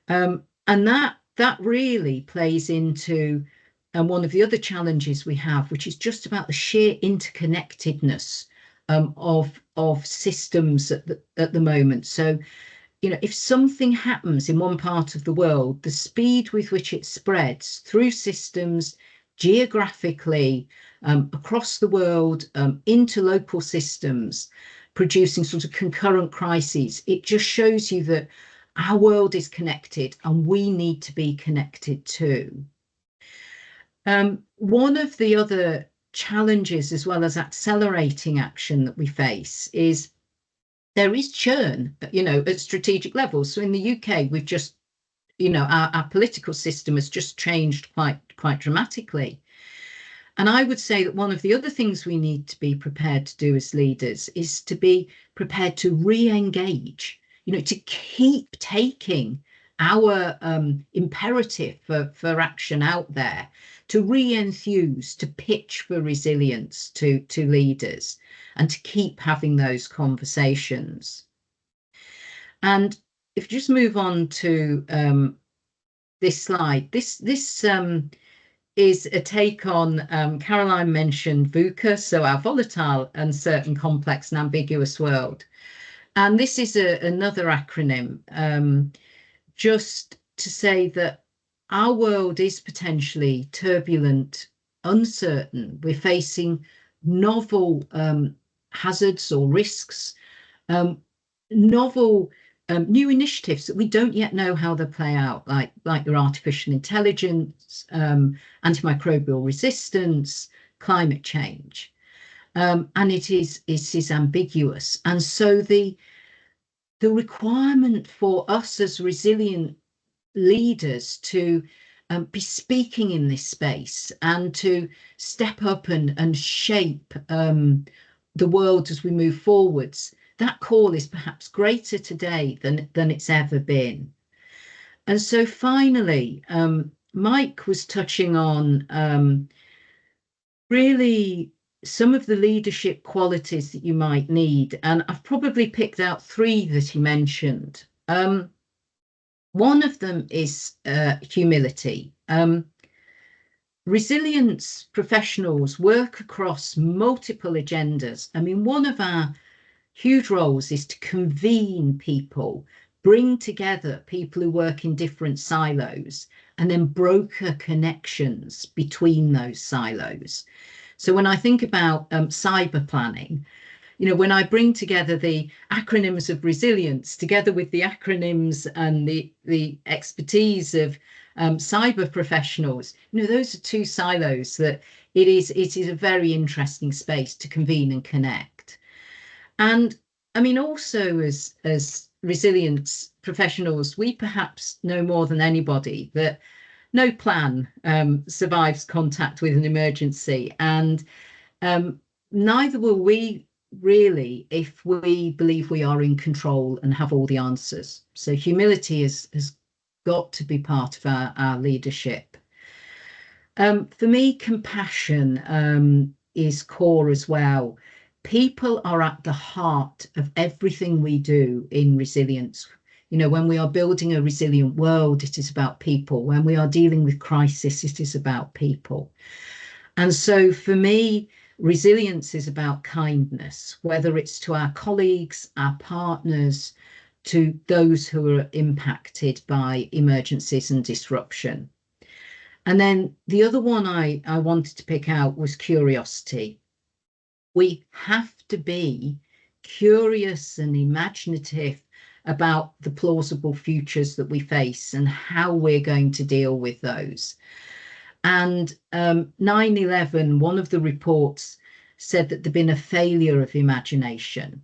And that really plays into one of the other challenges we have, which is just about the sheer interconnectedness of systems at the moment. So, you know, if something happens in one part of the world, the speed with which it spreads through systems, geographically, across the world, into local systems, producing sort of concurrent crises, it just shows you that our world is connected and we need to be connected too. One of the other challenges, as well as accelerating action that we face, is there is churn, you know, at strategic levels. So in the UK, we've just, you know, our political system has just changed quite dramatically. And I would say that one of the other things we need to be prepared to do as leaders is to be prepared to re-engage, you know, to keep taking our imperative for action out there, to re-enthuse, to pitch for resilience to leaders, and to keep having those conversations. And if you just move on to this slide, this is a take on, Caroline mentioned VUCA, so our volatile, uncertain, complex and ambiguous world. And this is another acronym, just to say that our world is potentially turbulent, uncertain. We're facing novel hazards or risks, novel new initiatives that we don't yet know how they play out, like your artificial intelligence, antimicrobial resistance, climate change. And it is ambiguous. And so the requirement for us as resilient leaders to be speaking in this space and to step up and shape the world as we move forwards, that call is perhaps greater today than it's ever been. And so finally, Mike was touching on really some of the leadership qualities that you might need. And I've probably picked out 3 that he mentioned. One of them is humility. Resilience professionals work across multiple agendas. I mean, one of our huge roles is to convene people, bring together people who work in different silos, and then broker connections between those silos. So when I think about cyber planning, you know, when I bring together the acronyms of resilience together with the acronyms and the expertise of cyber professionals, you know, those are 2 silos that it is a very interesting space to convene and connect. And I mean, also as resilience professionals, we perhaps know more than anybody that no plan survives contact with an emergency, and neither will we really if we believe we are in control and have all the answers. So humility has got to be part of our leadership. For me, compassion is core as well. People are at the heart of everything we do in resilience. You know, when we are building a resilient world, it is about people. When we are dealing with crisis, it is about people. And so for me, resilience is about kindness, whether it's to our colleagues, our partners, to those who are impacted by emergencies and disruption. And then the other one I wanted to pick out was curiosity. We have to be curious and imaginative about the plausible futures that we face and how we're going to deal with those. And 9/11, one of the reports said that there'd been a failure of imagination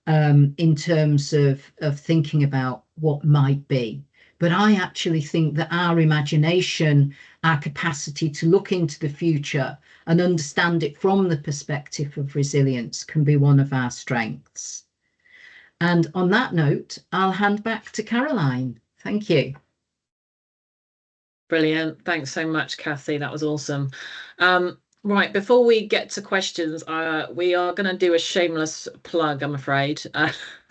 in terms of thinking about what might be. But I actually think that our imagination, our capacity to look into the future and understand it from the perspective of resilience can be one of our strengths. And on that note, I'll hand back to Caroline. Thank you. Brilliant. Thanks so much, Kathy. That was awesome. Right, before we get to questions, we are going to do a shameless plug, I'm afraid.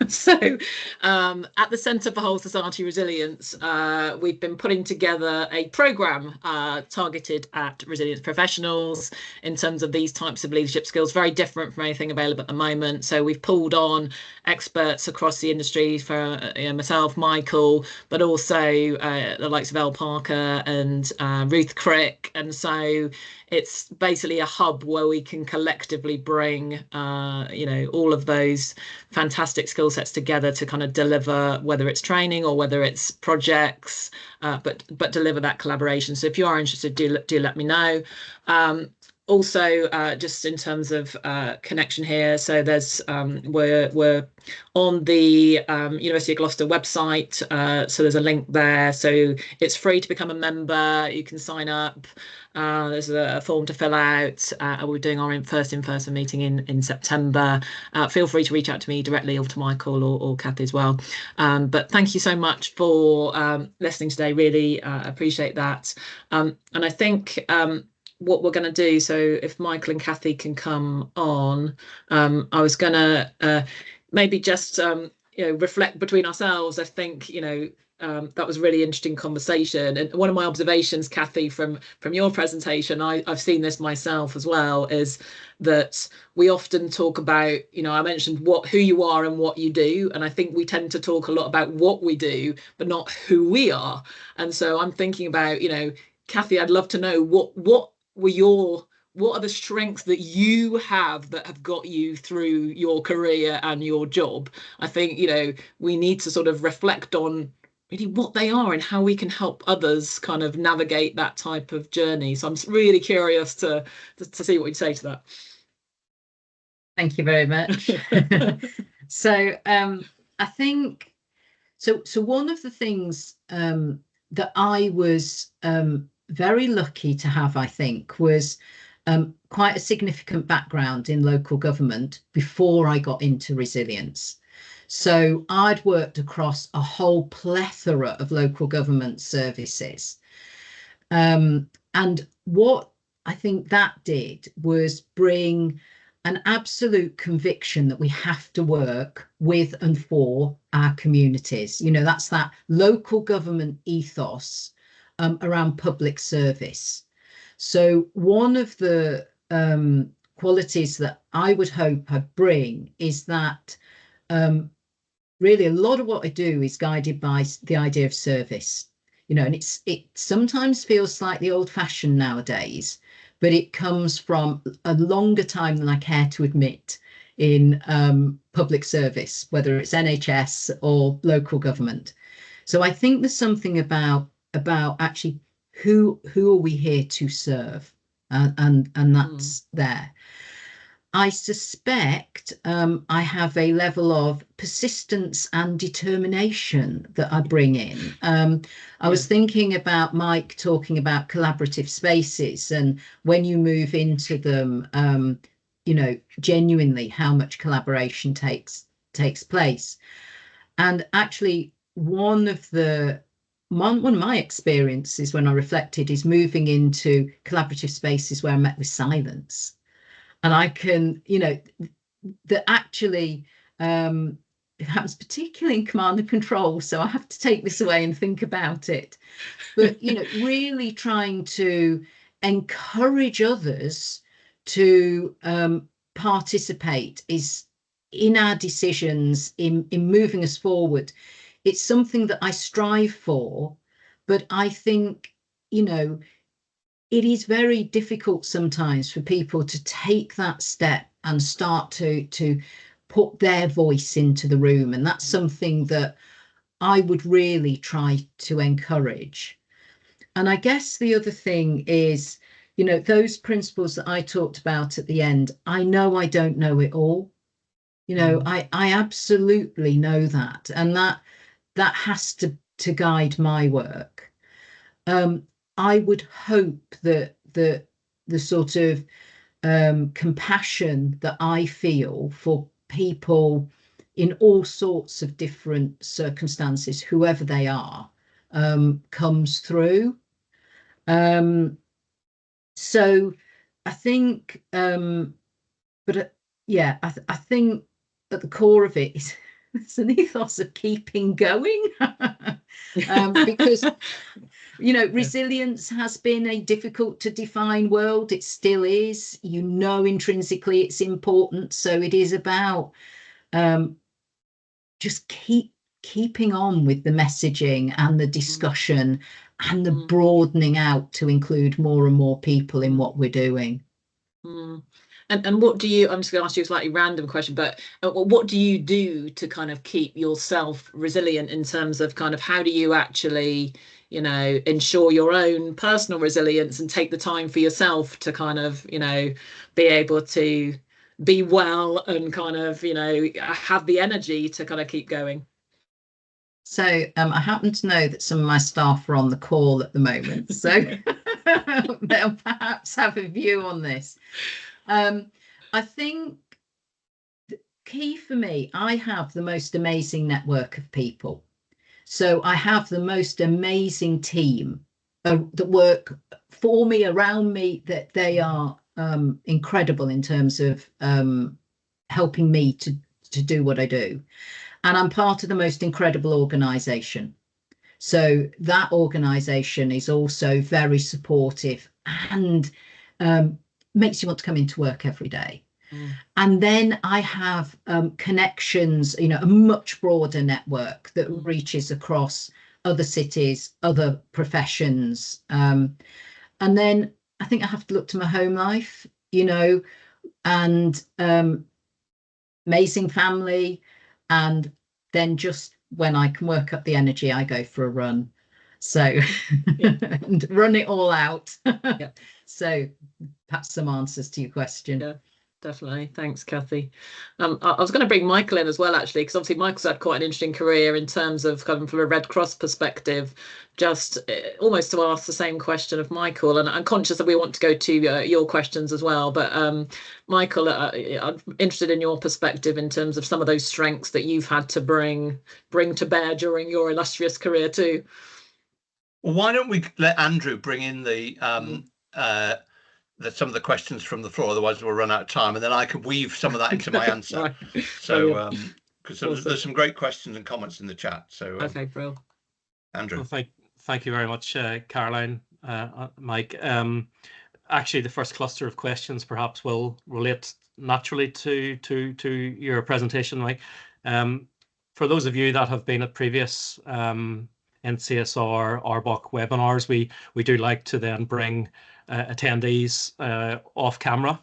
So at the Centre for Whole Society Resilience, we've been putting together a programme targeted at resilience professionals in terms of these types of leadership skills, very different from anything available at the moment. So we've pulled on experts across the industry for myself, Michael, but also the likes of Elle Parker and Ruth Crick. And so it's basically a hub where we can collectively bring, all of those fantastic skill sets together to kind of deliver, whether it's training or whether it's projects, but deliver that collaboration. So if you are interested, do let me know. Also, just in terms of connection here, so there's we're on the University of Gloucester website, so there's a link there. So it's free to become a member. You can sign up. There's a form to fill out. We're doing our first in-person meeting in September. Feel free to reach out to me directly or to Michael or Kathy as well. But thank you so much for listening today. Really appreciate that. And I think what we're going to do, so if Michael and Kathy can come on, I was going to maybe just reflect between ourselves. I think that was a really interesting conversation, and one of my observations, Kathy, from your presentation, I've seen this myself as well, is that we often talk about, I mentioned who you are and what you do, and I think we tend to talk a lot about what we do but not who we are. And so I'm thinking about, Kathy, I'd love to know what are the strengths that you have that have got you through your career and your job. I think we need to sort of reflect on really what they are and how we can help others kind of navigate that type of journey. So I'm really curious to see what you'd say to that. Thank you very much. So I think so one of the things that I was very lucky to have, I think, was quite a significant background in local government before I got into resilience. So I'd worked across a whole plethora of local government services. And what I think that did was bring an absolute conviction that we have to work with and for our communities. You know, that's that local government ethos around public service. So one of the qualities that I would hope I bring is that really a lot of what I do is guided by the idea of service, you know, and it sometimes feels slightly old-fashioned nowadays, but it comes from a longer time than I care to admit in public service, whether it's NHS or local government. So I think there's something about actually who are we here to serve, and that's there. I suspect I have a level of persistence and determination that I bring in. I was thinking about Mike talking about collaborative spaces, and when you move into them, you know, genuinely how much collaboration takes place. And actually, one of my experiences when I reflected is moving into collaborative spaces where I met with silence. And I can, you know, that actually it happens particularly in command and control. So I have to take this away and think about it. But, you know, really trying to encourage others to participate is in our decisions, in moving us forward. It's something that I strive for, but I think, you know, it is very difficult sometimes for people to take that step and start to put their voice into the room. And that's something that I would really try to encourage. And I guess the other thing is, you know, those principles that I talked about at the end, I know I don't know it all. You know, I absolutely know that. And that has to guide my work. I would hope that the sort of compassion that I feel for people in all sorts of different circumstances, whoever they are, comes through. So I think, but yeah, I think at the core of it is it's an ethos of keeping going, because you know, resilience has been a difficult to define world. It still is. You know, intrinsically it's important. So it is about just keeping on with the messaging and the discussion and the broadening out to include more and more people in what we're doing. And what do you, I'm just going to ask you a slightly random question, but what do you do to kind of keep yourself resilient in terms of kind of how do you actually, you know, ensure your own personal resilience and take the time for yourself to kind of, you know, be able to be well and kind of, you know, have the energy to kind of keep going? So I happen to know that some of my staff are on the call at the moment, so they'll perhaps have a view on this. I think the key for me, I have the most amazing network of people. So I have the most amazing team that work for me, around me, that they are incredible in terms of helping me to do what I do. And I'm part of the most incredible organisation. So that organisation is also very supportive and makes you want to come into work every day. And then I have connections, you know, a much broader network that reaches across other cities, other professions. And then I think I have to look to my home life, you know, and amazing family, and then just when I can work up the energy, I go for a run. So and run it all out. Yeah. So perhaps some answers to your question. Yeah, definitely. Thanks, Kathy. I was going to bring Michael in as well, actually, because obviously Michael's had quite an interesting career in terms of coming from a Red Cross perspective, just almost to ask the same question of Michael. And I'm conscious that we want to go to your questions as well. But Michael, I'm interested in your perspective in terms of some of those strengths that you've had to bring to bear during your illustrious career too. Well, why don't we let Andrew bring in some of the questions from the floor, otherwise we'll run out of time, and then I can weave some of that into my answer. Right. So because there's some great questions and comments in the chat. So okay, brilliant. Andrew. Well, thank you very much, Caroline, Mike. Actually, the first cluster of questions perhaps will relate naturally to your presentation, Mike. For those of you that have been at previous NCSR RBOC webinars, we do like to then bring attendees off camera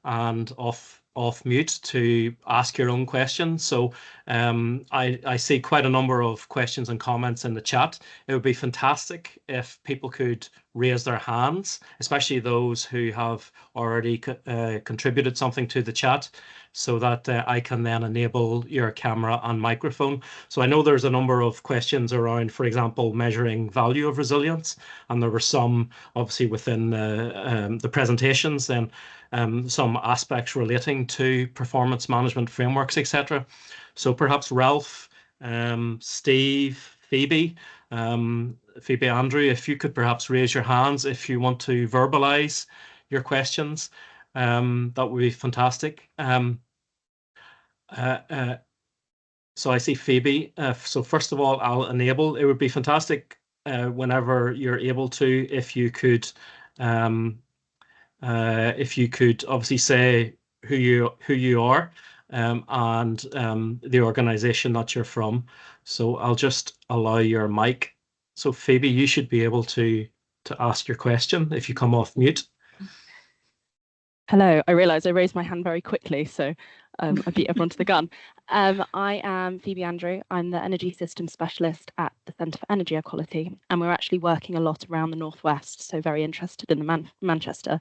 and off mute to ask your own questions. So I see quite a number of questions and comments in the chat. It would be fantastic if people could raise their hands, especially those who have already contributed something to the chat, so that I can then enable your camera and microphone. So I know there's a number of questions around, for example, measuring value of resilience, and there were some obviously within the presentations, then some aspects relating to performance management frameworks, etc. So perhaps Ralph, Steve, Phoebe, Andrew, if you could perhaps raise your hands if you want to verbalize your questions, that would be fantastic. So I see Phoebe. So first of all, I'll enable. It would be fantastic whenever you're able to, if you could obviously say who you are and the organization that you're from. So I'll just allow your mic. So Phoebe, you should be able to ask your question if you come off mute. Hello, I realised I raised my hand very quickly, so I beat everyone to the gun. I am Phoebe Andrew. I'm the Energy Systems Specialist at the Centre for Energy Equality, and we're actually working a lot around the Northwest, so very interested in the Manchester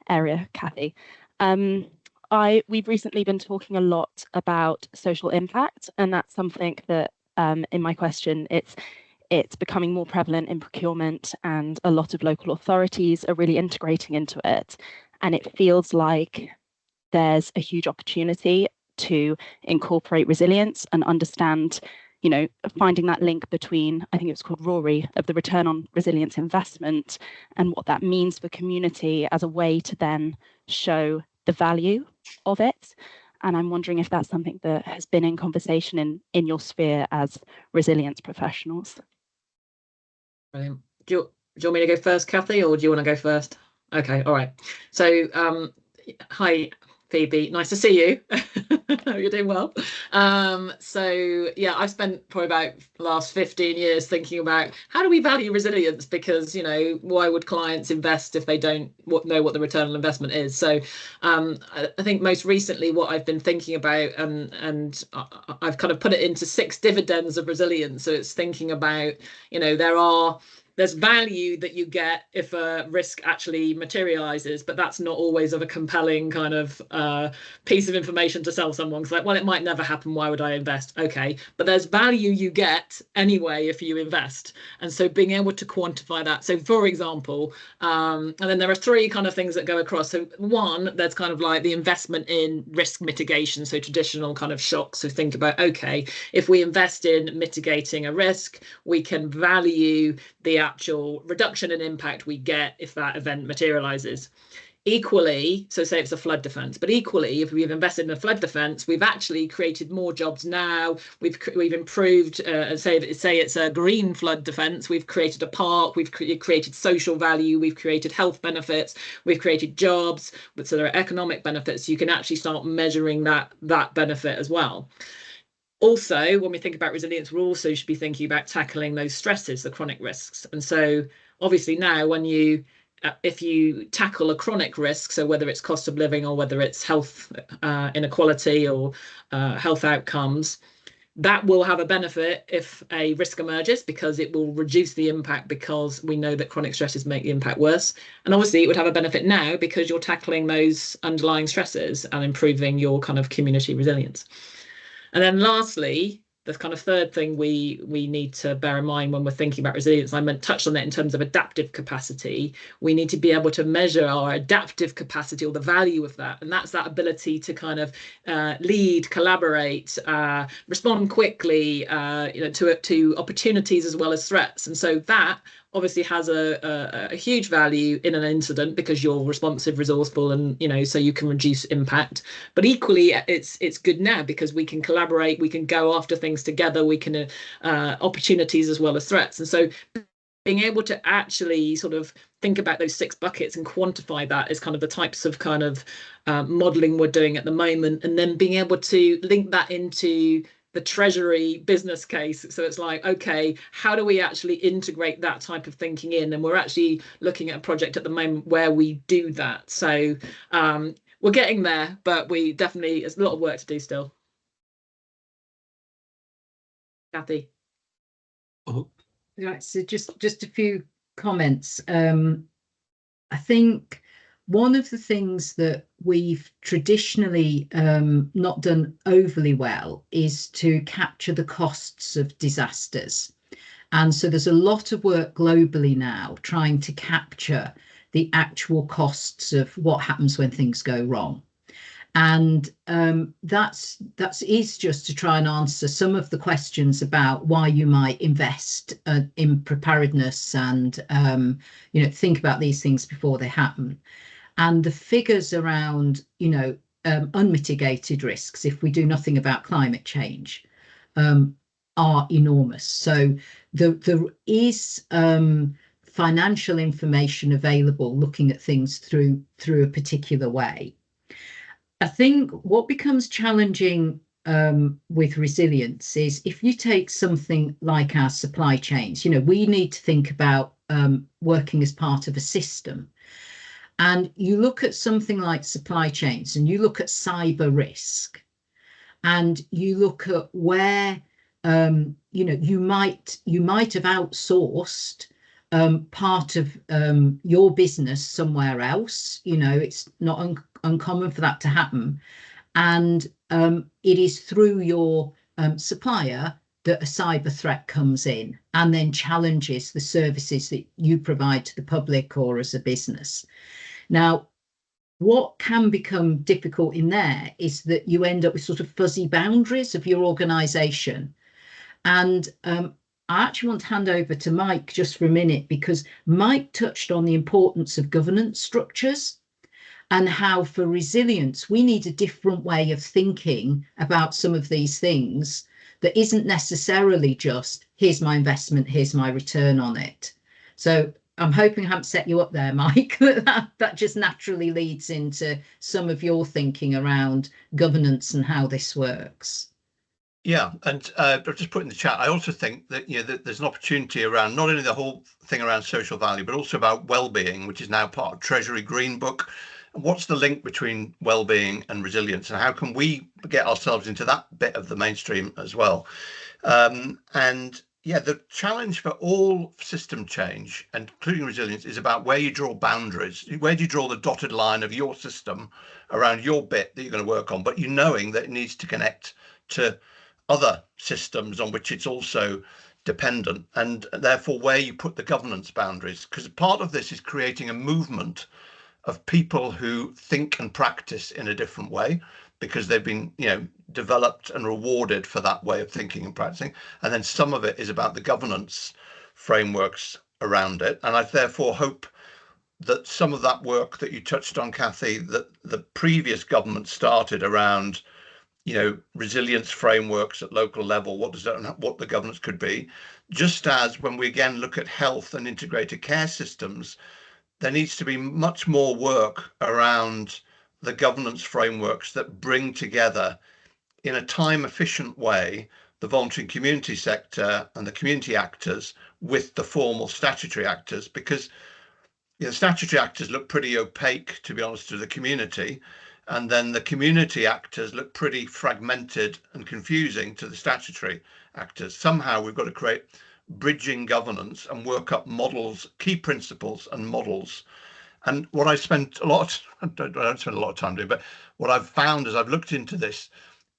area, Kathy. We've recently been talking a lot about social impact, and that's something that in my question, it's becoming more prevalent in procurement, and a lot of local authorities are really integrating into it. And it feels like there's a huge opportunity to incorporate resilience and understand, finding that link between, I think it's called RORI, of the return on resilience investment, and what that means for community as a way to then show the value of it. And I'm wondering if that's something that has been in conversation in your sphere as resilience professionals. Brilliant. Do you want me to go first, Kathy, or do you want to go first? Okay, all right. So hi, Phoebe, nice to see you. You're doing well. So yeah, I've spent probably about the last 15 years thinking about how do we value resilience, because why would clients invest if they don't know what the return on investment is? So I think most recently what I've been thinking about, and I've kind of put it into 6 dividends of resilience. So it's thinking about, there's value that you get if a risk actually materializes, but that's not always of a compelling kind of piece of information to sell someone. It's like, well, it might never happen. Why would I invest? Okay, but there's value you get anyway if you invest. And so being able to quantify that. So for example, and then there are 3 kind of things that go across. So one, there's kind of like the investment in risk mitigation. So traditional kind of shocks. So think about, okay, if we invest in mitigating a risk, we can value the actual reduction in impact we get if that event materializes. Equally, so say it's a flood defense, but equally, if we've invested in a flood defense, we've actually created more jobs now. We've improved, say it's a green flood defense. We've created a park. We've created social value. We've created health benefits. We've created jobs. So there are economic benefits. You can actually start measuring that benefit as well. Also, when we think about resilience, we also should be thinking about tackling those stresses, the chronic risks. And so obviously now if you tackle a chronic risk, so whether it's cost of living or whether it's health inequality or health outcomes, that will have a benefit if a risk emerges, because it will reduce the impact, because we know that chronic stresses make the impact worse. And obviously it would have a benefit now because you're tackling those underlying stresses and improving your kind of community resilience. And then lastly, the kind of third thing we need to bear in mind when we're thinking about resilience, I touched on that in terms of adaptive capacity. We need to be able to measure our adaptive capacity, or the value of that. And that's that ability to kind of lead, collaborate, respond quickly, to opportunities as well as threats. And so that obviously has a huge value in an incident, because you're responsive, resourceful, and so you can reduce impact. But equally, it's good now because we can collaborate, we can go after things together, we can opportunities as well as threats. And so being able to actually sort of think about those 6 buckets and quantify that is kind of the types of kind of modeling we're doing at the moment, and then being able to link that into the Treasury business case. So it's like, okay, how do we actually integrate that type of thinking in? And we're actually looking at a project at the moment where we do that. So we're getting there, but there's a lot of work to do still. Kathy. Right, so just a few comments. I think one of the things that we've traditionally not done overly well is to capture the costs of disasters. And so there's a lot of work globally now trying to capture the actual costs of what happens when things go wrong. And that is just to try and answer some of the questions about why you might invest in preparedness and think about these things before they happen. And the figures around unmitigated risks, if we do nothing about climate change, are enormous. So there is financial information available looking at things through a particular way. I think what becomes challenging with resilience is if you take something like our supply chains, we need to think about working as part of a system. And you look at something like supply chains, and you look at cyber risk, and you look at where you might have outsourced part of your business somewhere else. It's not uncommon for that to happen, and it is through your supplier that a cyber threat comes in and then challenges the services that you provide to the public or as a business. Now, what can become difficult in there is that you end up with sort of fuzzy boundaries of your organisation. And I actually want to hand over to Mike just for a minute, because Mike touched on the importance of governance structures and how for resilience, we need a different way of thinking about some of these things that isn't necessarily just, here's my investment, here's my return on it. So I'm hoping I haven't set you up there, Mike, that just naturally leads into some of your thinking around governance and how this works. Yeah, and I've just put in the chat, I also think that that there's an opportunity around not only the whole thing around social value, but also about well-being, which is now part of Treasury Green Book. And what's the link between well-being and resilience, and how can we get ourselves into that bit of the mainstream as well? And yeah, the challenge for all system change, including resilience, is about where you draw boundaries. Where do you draw the dotted line of your system around your bit that you're going to work on, but knowing that it needs to connect to other systems on which it's also dependent, and therefore where you put the governance boundaries, because part of this is creating a movement of people who think and practice in a different way, because they've been developed and rewarded for that way of thinking and practicing. And then some of it is about the governance frameworks around it. And I therefore hope that some of that work that you touched on, Kathy, that the previous government started around resilience frameworks at local level, what the governance could be, just as when we again look at health and integrated care systems, there needs to be much more work around the governance frameworks that bring together in a time efficient way the voluntary and community sector and the community actors with the formal statutory actors, because statutory actors look pretty opaque, to be honest, to the community. and then the community actors look pretty fragmented and confusing to the statutory actors. Somehow we've got to create bridging governance and work up models, key principles and models. And what I spent a lot, I don't spend a lot of time doing, but what I've found as I've looked into this,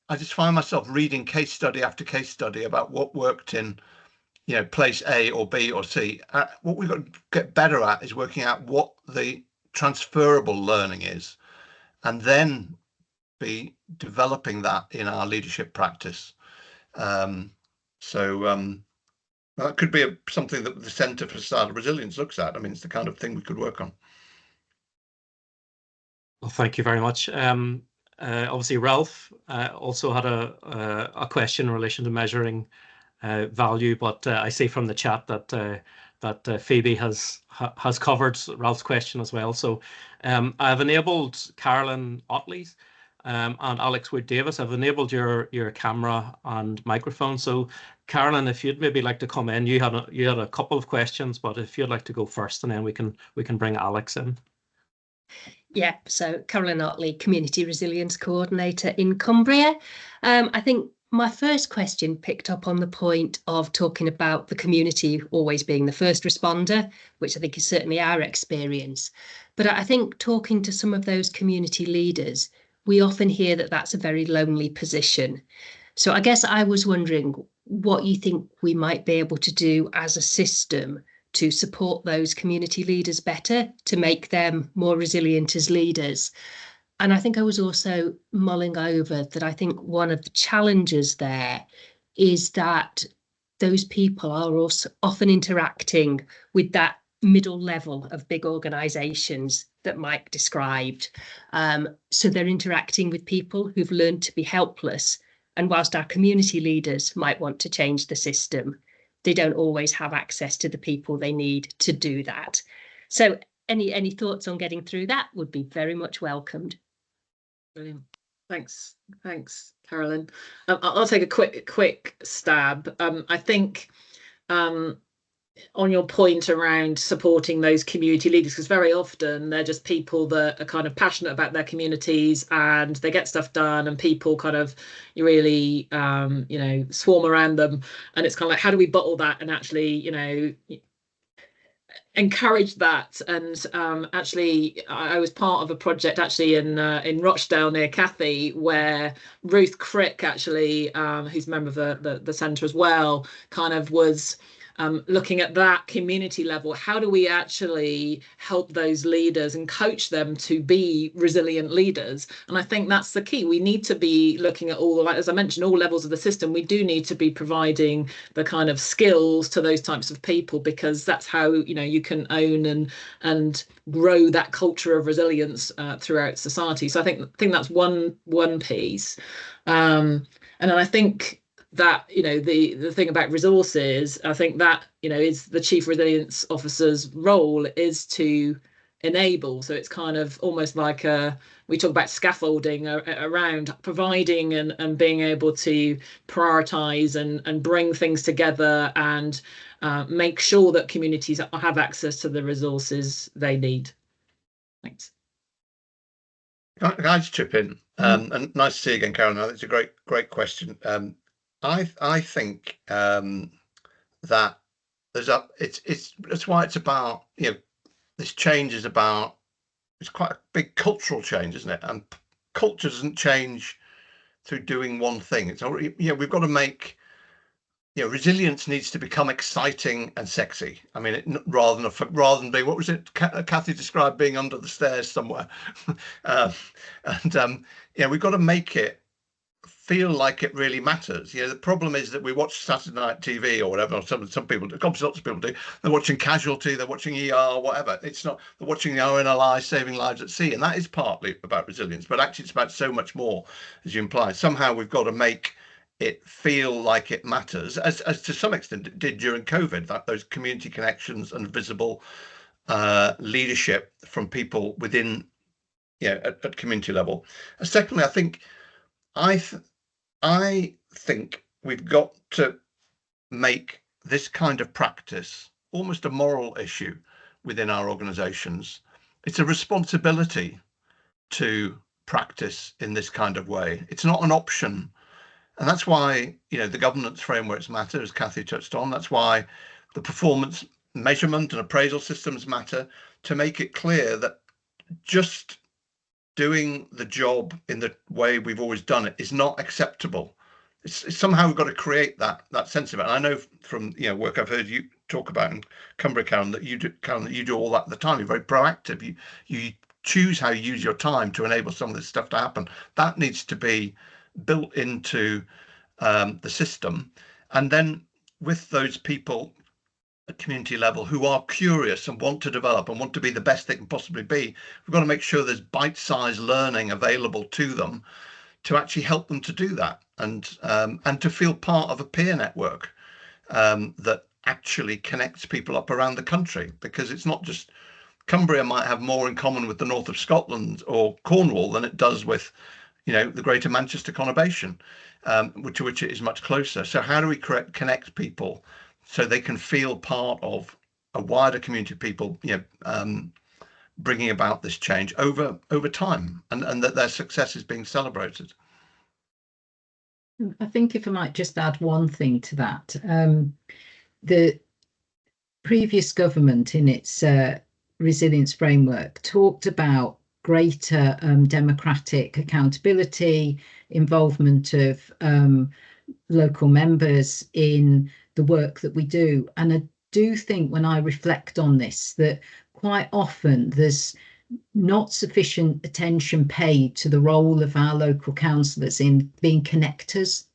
I just find myself reading case study after case study about what worked in, you know, place A or B or C. What we've got to get better at is working out what the transferable learning is, and then be developing that in our leadership practice. That could be something that the Centre for Societal Resilience looks at. I mean, it's the kind of thing we could work on. Well, thank you very much. Obviously, Ralph also had a question in relation to measuring value, but I see from the chat that Phoebe has covered Ralph's question as well. So I've enabled Carolyn Otley's and Alex Wood-Davis. I've enabled your camera and microphone. So Carolyn, if you'd maybe like to come in, you had a couple of questions, but if you'd like to go first, and then we can bring Alex in. Yeah, so Carolyn Otley, Community Resilience Coordinator in Cumbria. I think my first question picked up on the point of talking about the community always being the first responder, which I think is certainly our experience. But I think talking to some of those community leaders, we often hear that that's a very lonely position. So I guess I was wondering what you think we might be able to do as a system to support those community leaders better, to make them more resilient as leaders. And I think I was also mulling over that I think one of the challenges there is that those people are also often interacting with that middle level of big organisations that Mike described. So they're interacting with people who've learned to be helpless. And whilst our community leaders might want to change the system, they don't always have access to the people they need to do that. So any thoughts on getting through that would be very much welcomed. Brilliant. Thanks, Carolyn. I'll take a quick stab. I think on your point around supporting those community leaders, because very often they're just people that are kind of passionate about their communities and they get stuff done, and people kind of really swarm around them, and it's kind of like, how do we bottle that and actually encourage that? And actually I was part of a project actually in Rochdale near Kathy, where Ruth Crick actually, who's a member of the centre as well, kind of was looking at that community level. How do we actually help those leaders and coach them to be resilient leaders? And I think that's the key. We need to be looking at all, as I mentioned, all levels of the system. We do need to be providing the kind of skills to those types of people, because that's how you can own and grow that culture of resilience throughout society. So I think that's one piece. And then I think that the thing about resources, I think that is the Chief Resilience Officer's role, is to enable. So it's kind of almost like we talk about scaffolding around providing and being able to prioritise and bring things together and make sure that communities have access to the resources they need. Thanks. Can I just chip in? And nice to see you again, Caroline. It's a great question. I think that that's why it's about, this change is about, it's quite a big cultural change, isn't it? And culture doesn't change through doing one thing. It's already, we've got to make, resilience needs to become exciting and sexy. I mean, rather than being, what was it Kathy described, being under the stairs somewhere. We've got to make it feel like it really matters. The problem is that we watch Saturday night TV or whatever, or some people do, lots of people do. They're watching Casualty, they're watching ER, whatever. It's not, they're watching the ONLI, Saving Lives at Sea, and that is partly about resilience, but actually it's about so much more, as you imply. Somehow we've got to make it feel like it matters, as to some extent it did during COVID, that those community connections and visible leadership from people within, at community level. And secondly, I think we've got to make this kind of practice almost a moral issue within our organisations. It's a responsibility to practice in this kind of way. It's not an option. And that's why, the governance frameworks matter, as Kathy touched on. That's why the performance measurement and appraisal systems matter, to make it clear that just doing the job in the way we've always done it is not acceptable. It's somehow we've got to create that sense of it. And I know from work I've heard you talk about in Cumbria, Karen, that you do all that at the time. You're very proactive. You choose how you use your time to enable some of this stuff to happen. That needs to be built into the system. And then with those people at community level who are curious and want to develop and want to be the best they can possibly be, we've got to make sure there's bite-sized learning available to them to actually help them to do that, and to feel part of a peer network that actually connects people up around the country. Because it's not just Cumbria might have more in common with the north of Scotland or Cornwall than it does with the Greater Manchester conurbation, to which it is much closer. So how do we connect people so they can feel part of a wider community of people, bringing about this change over time, and that their success is being celebrated? I think if I might just add one thing to that, the previous government in its resilience framework talked about greater democratic accountability, involvement of local members in the work that we do. And I do think, when I reflect on this, that quite often there's not sufficient attention paid to the role of our local councillors in being connectors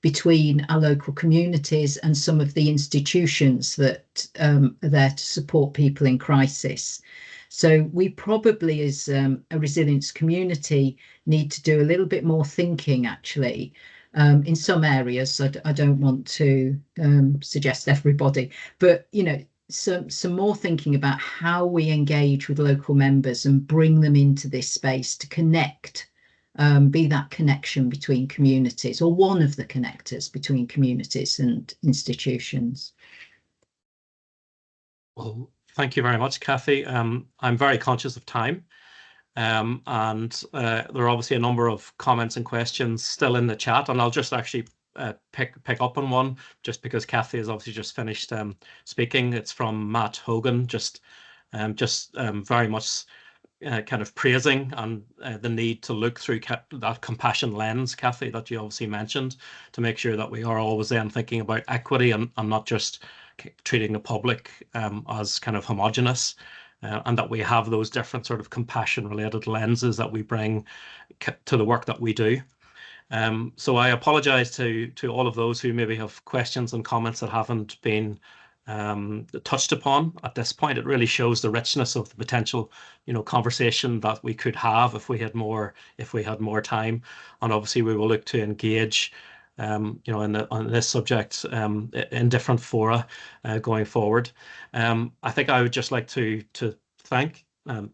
between our local communities and some of the institutions that are there to support people in crisis. So we probably, as a resilience community, need to do a little bit more thinking, actually, in some areas. I don't want to suggest everybody, but some more thinking about how we engage with local members and bring them into this space to connect, be that connection between communities, or one of the connectors between communities and institutions. Well, thank you very much, Kathy. I'm very conscious of time, and there are obviously a number of comments and questions still in the chat, and I'll just actually pick up on one, just because Kathy has obviously just finished speaking. It's from Matt Hogan, just very much kind of praising and the need to look through that compassion lens, Kathy, that you obviously mentioned, to make sure that we are always then thinking about equity and not just treating the public as kind of homogenous, and that we have those different sort of compassion related lenses that we bring to the work that we do. So I apologize to all of those who maybe have questions and comments that haven't been touched upon at this point. It really shows the richness of the potential, conversation that we could have if we had more time. And obviously we will look to engage, on this subject in different fora going forward. I think I would just like to thank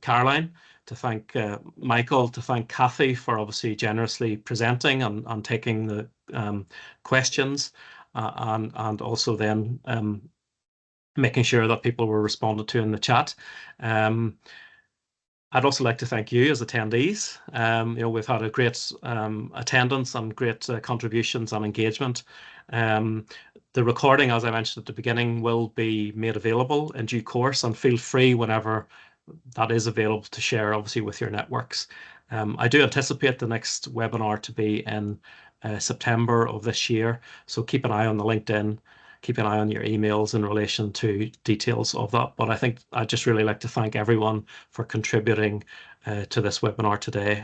Caroline, to thank Michael, to thank Kathy for obviously generously presenting and taking the questions, and also then making sure that people were responded to in the chat. I'd also like to thank you as attendees. We've had a great attendance and great contributions and engagement. The recording, as I mentioned at the beginning, will be made available in due course, and feel free whenever that is available to share, obviously, with your networks. I do anticipate the next webinar to be in September of this year, so keep an eye on the LinkedIn, keep an eye on your emails in relation to details of that. But I think I'd just really like to thank everyone for contributing to this webinar today.